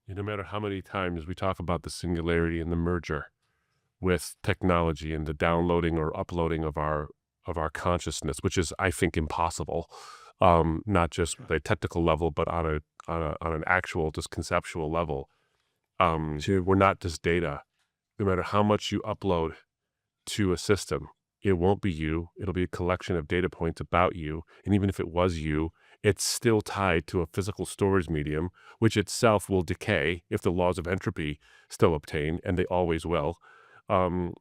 No matter how many times we talk about the singularity and the merger with technology and the downloading or uploading of our consciousness, which is, I think, impossible, not just at a technical level, but on an actual, just conceptual level. Sure. We're not just data. No matter how much you upload to a system, it won't be you. It'll be a collection of data points about you. And even if it was you, it's still tied to a physical storage medium, which itself will decay if the laws of entropy still obtain, and they always will. There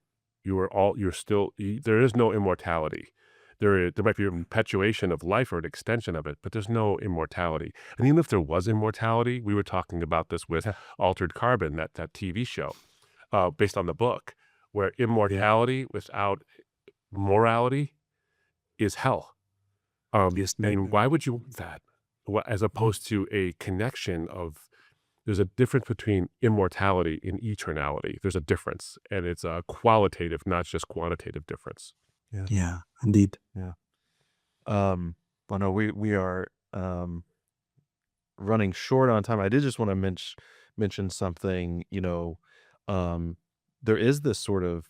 is no immortality. There might be a perpetuation of life or an extension of it, but there's no immortality. And even if there was immortality, we were talking about this with Altered Carbon, that TV show, based on the book, where immortality without morality is hell. And why would you want that? As opposed to a connection of, there's a difference between immortality and eternality. There's a difference, and it's a qualitative, not just quantitative difference. Yeah, indeed. Well, no, we are running short on time. I did just want to mention something. There is this sort of,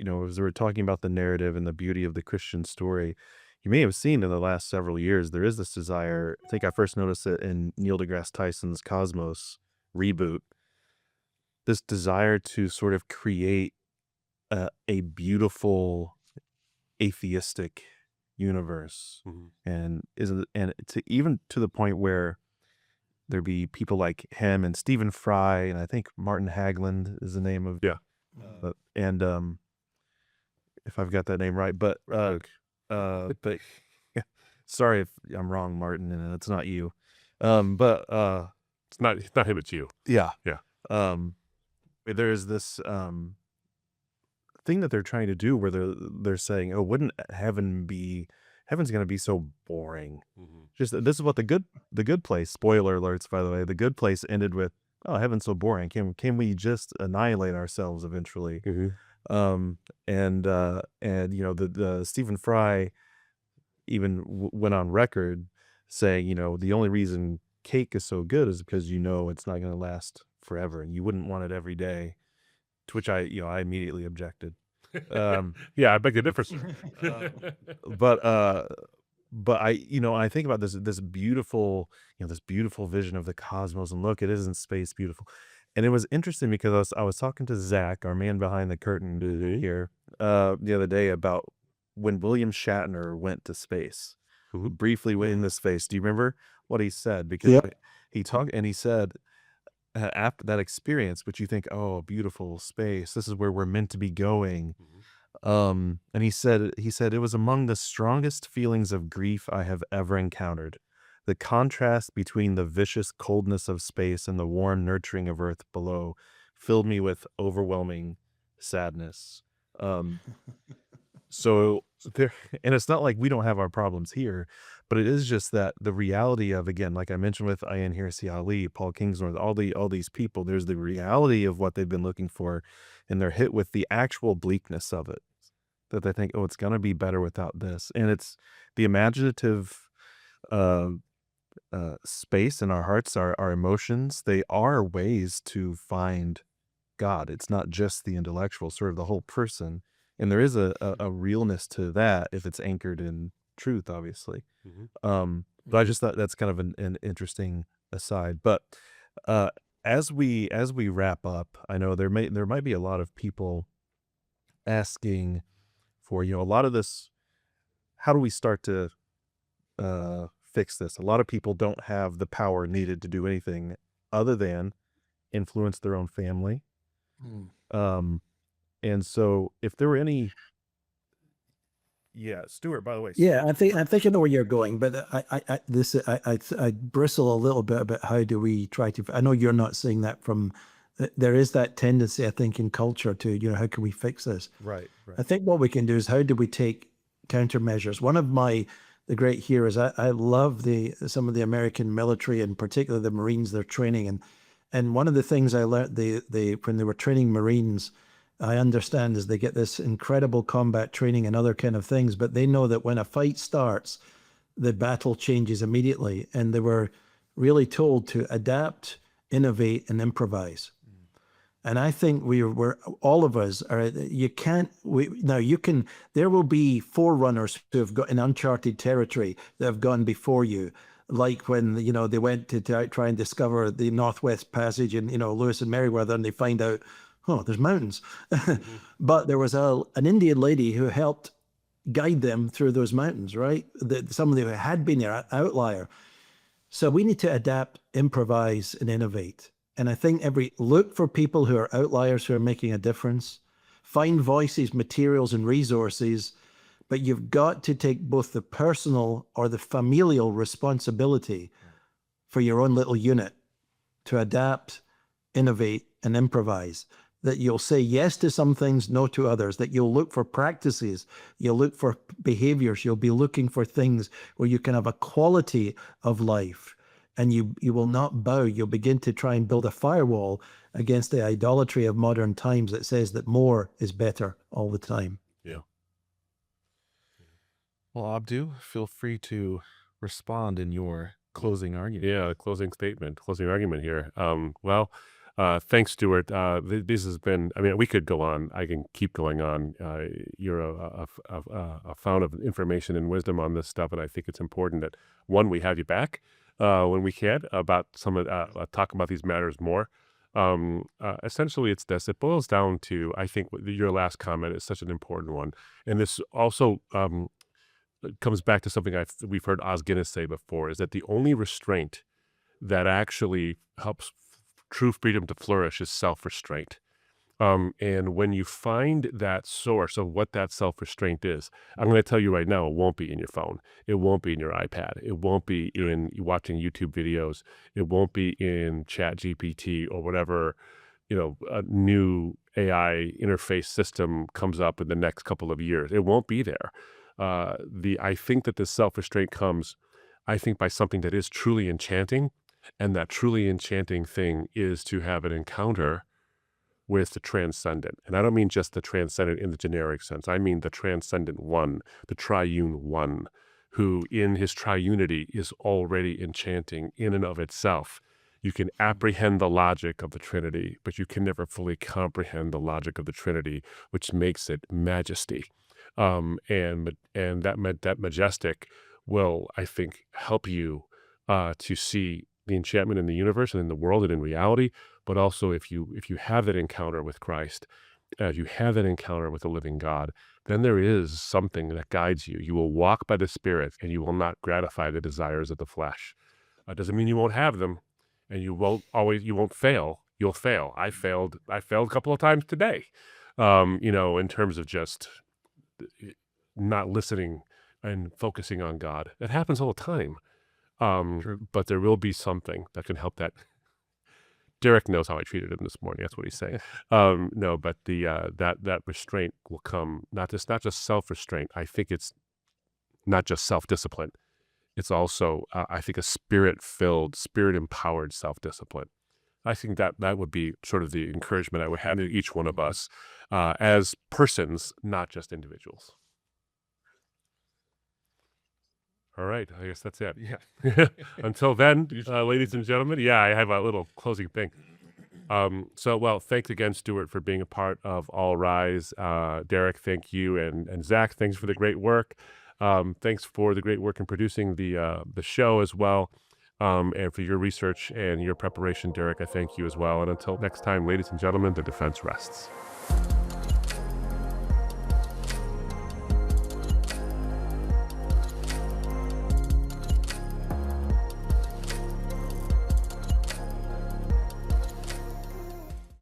as we're talking about the narrative and the beauty of the Christian story, you may have seen in the last several years, there is this desire. I think I first noticed it in Neil deGrasse Tyson's Cosmos reboot. This desire to sort of create a beautiful atheistic universe, and even to the point where there be people like him and Stephen Fry, and I think Martin Hagland is the name of and if I've got that name right, but sorry if I'm wrong, Martin, and it's not you, but it's not him, it's you. Yeah. There's this thing that they're trying to do where they're saying, oh, wouldn't heaven's going to be so boring? Just this is what the good place, spoiler alerts, by the way, the good place ended with, oh, heaven's so boring. Can we just annihilate ourselves eventually? And the Stephen Fry even went on record saying, the only reason cake is so good is because it's not going to last forever, and you wouldn't want it every day. To which I immediately objected. I beg the difference. But I think about this beautiful, this beautiful vision of the cosmos, and look, it is in space beautiful. And it was interesting because I was talking to Zach, our man behind the curtain here, the other day, about when William Shatner went to space, briefly went into space. Do you remember what he said? Because he talked, and he said, after that experience, which you think, oh, beautiful space, this is where we're meant to be going. And he said it was among the strongest feelings of grief I have ever encountered. The contrast between the vicious coldness of space and the warm nurturing of earth below filled me with overwhelming sadness. So there, and it's not like we don't have our problems here, but it is just that the reality of, again, like I mentioned with Ayaan Hirsi Ali, Paul Kingsnorth, all these people, there's the reality of what they've been looking for, and they're hit with the actual bleakness of it, that they think, oh, it's going to be better without this. And it's the imaginative space in our hearts, our emotions, they are ways to find God. It's not just the intellectual, sort of the whole person. And there is a realness to that if it's anchored in truth, obviously. But I just thought that's kind of an interesting aside. But as we wrap up, I know there might be a lot of people asking for, a lot of this. How do we start to fix this? A lot of people don't have the power needed to do anything other than influence their own family. Mm. Um, and so if there were any, yeah, Stuart, by the way, Yeah, I think I know where you're going, but I bristle a little bit about how do we try to. I know you're not saying that from. There is that tendency, I think, in culture to, how can we fix this? right, I think what we can do is how do we take countermeasures? One of the great heroes, I love some of the American military, and particularly the Marines, their training, and one of the things I learned when they were training Marines, I understand, is they get this incredible combat training and other kind of things, but they know that when a fight starts, the battle changes immediately, and they were really told to adapt, innovate, and improvise. And I think we're all of us are. You can't. Now you can. There will be forerunners who have got in uncharted territory that have gone before you, like when they went to try and discover the Northwest Passage and Lewis and Meriwether, and they find out, oh, there's mountains. Mm-hmm. But there was an Indian lady who helped guide them through those mountains. Right, somebody who had been there, outlier. So we need to adapt, improvise, and innovate. And I think look for people who are outliers who are making a difference. Find voices, materials, and resources, but you've got to take both the personal or the familial responsibility for your own little unit to adapt, innovate, and improvise. That you'll say yes to some things, no to others, that you'll look for practices, you'll look for behaviors, you'll be looking for things where you can have a quality of life, and you will not bow. You'll begin to try and build a firewall against the idolatry of modern times that says that more is better all the time. Yeah. Well, Abdu, feel free to respond in your closing argument. Yeah, closing argument here. Thanks, Stuart. This has been, I mean, we could go on. I can keep going on. You're a fount of information and wisdom on this stuff, and I think it's important that, one, we have you back when we can about talk about these matters more. Essentially, it's this. It boils down to, I think, your last comment is such an important one. And this also comes back to something we've heard Os Guinness say before, is that the only restraint that actually helps true freedom to flourish is self-restraint. And when you find that source of what that self-restraint is, I'm going to tell you right now, it won't be in your phone. It won't be in your iPad. It won't be in watching YouTube videos. It won't be in ChatGPT or whatever, a new AI interface system comes up in the next couple of years. It won't be there. I think that this self-restraint comes, I think, by something that is truly enchanting. And that truly enchanting thing is to have an encounter with the transcendent. And I don't mean just the transcendent in the generic sense. I mean the transcendent one, the triune one, who in his triunity is already enchanting in and of itself. You can apprehend the logic of the Trinity, but you can never fully comprehend the logic of the Trinity, which makes it majesty. And that majestic will, I think, help you to see the enchantment in the universe and in the world and in reality. But also, if you have that encounter with Christ, if you have that encounter with the living God, then there is something that guides you. You will walk by the Spirit, and you will not gratify the desires of the flesh. Doesn't mean you won't have them, and you won't fail. You'll fail. I failed a couple of times today, in terms of just not listening and focusing on God. That happens all the time. But there will be something that can help that. Derek knows how I treated him this morning. That's what he's saying. No, but that restraint will come, not just self-restraint. I think it's not just self-discipline. It's also, I think, a spirit-filled, spirit-empowered self-discipline. I think that would be sort of the encouragement I would have to each one of us as persons, not just individuals. All right, I guess that's it. Yeah. Until then, ladies and gentlemen, I have a little closing thing. Thanks again, Stuart, for being a part of All Rise. Derek, thank you, and Zach, thanks for the great work. Thanks for the great work in producing the show as well. And for your research and your preparation, Derek, I thank you as well. And until next time, ladies and gentlemen, the defense rests.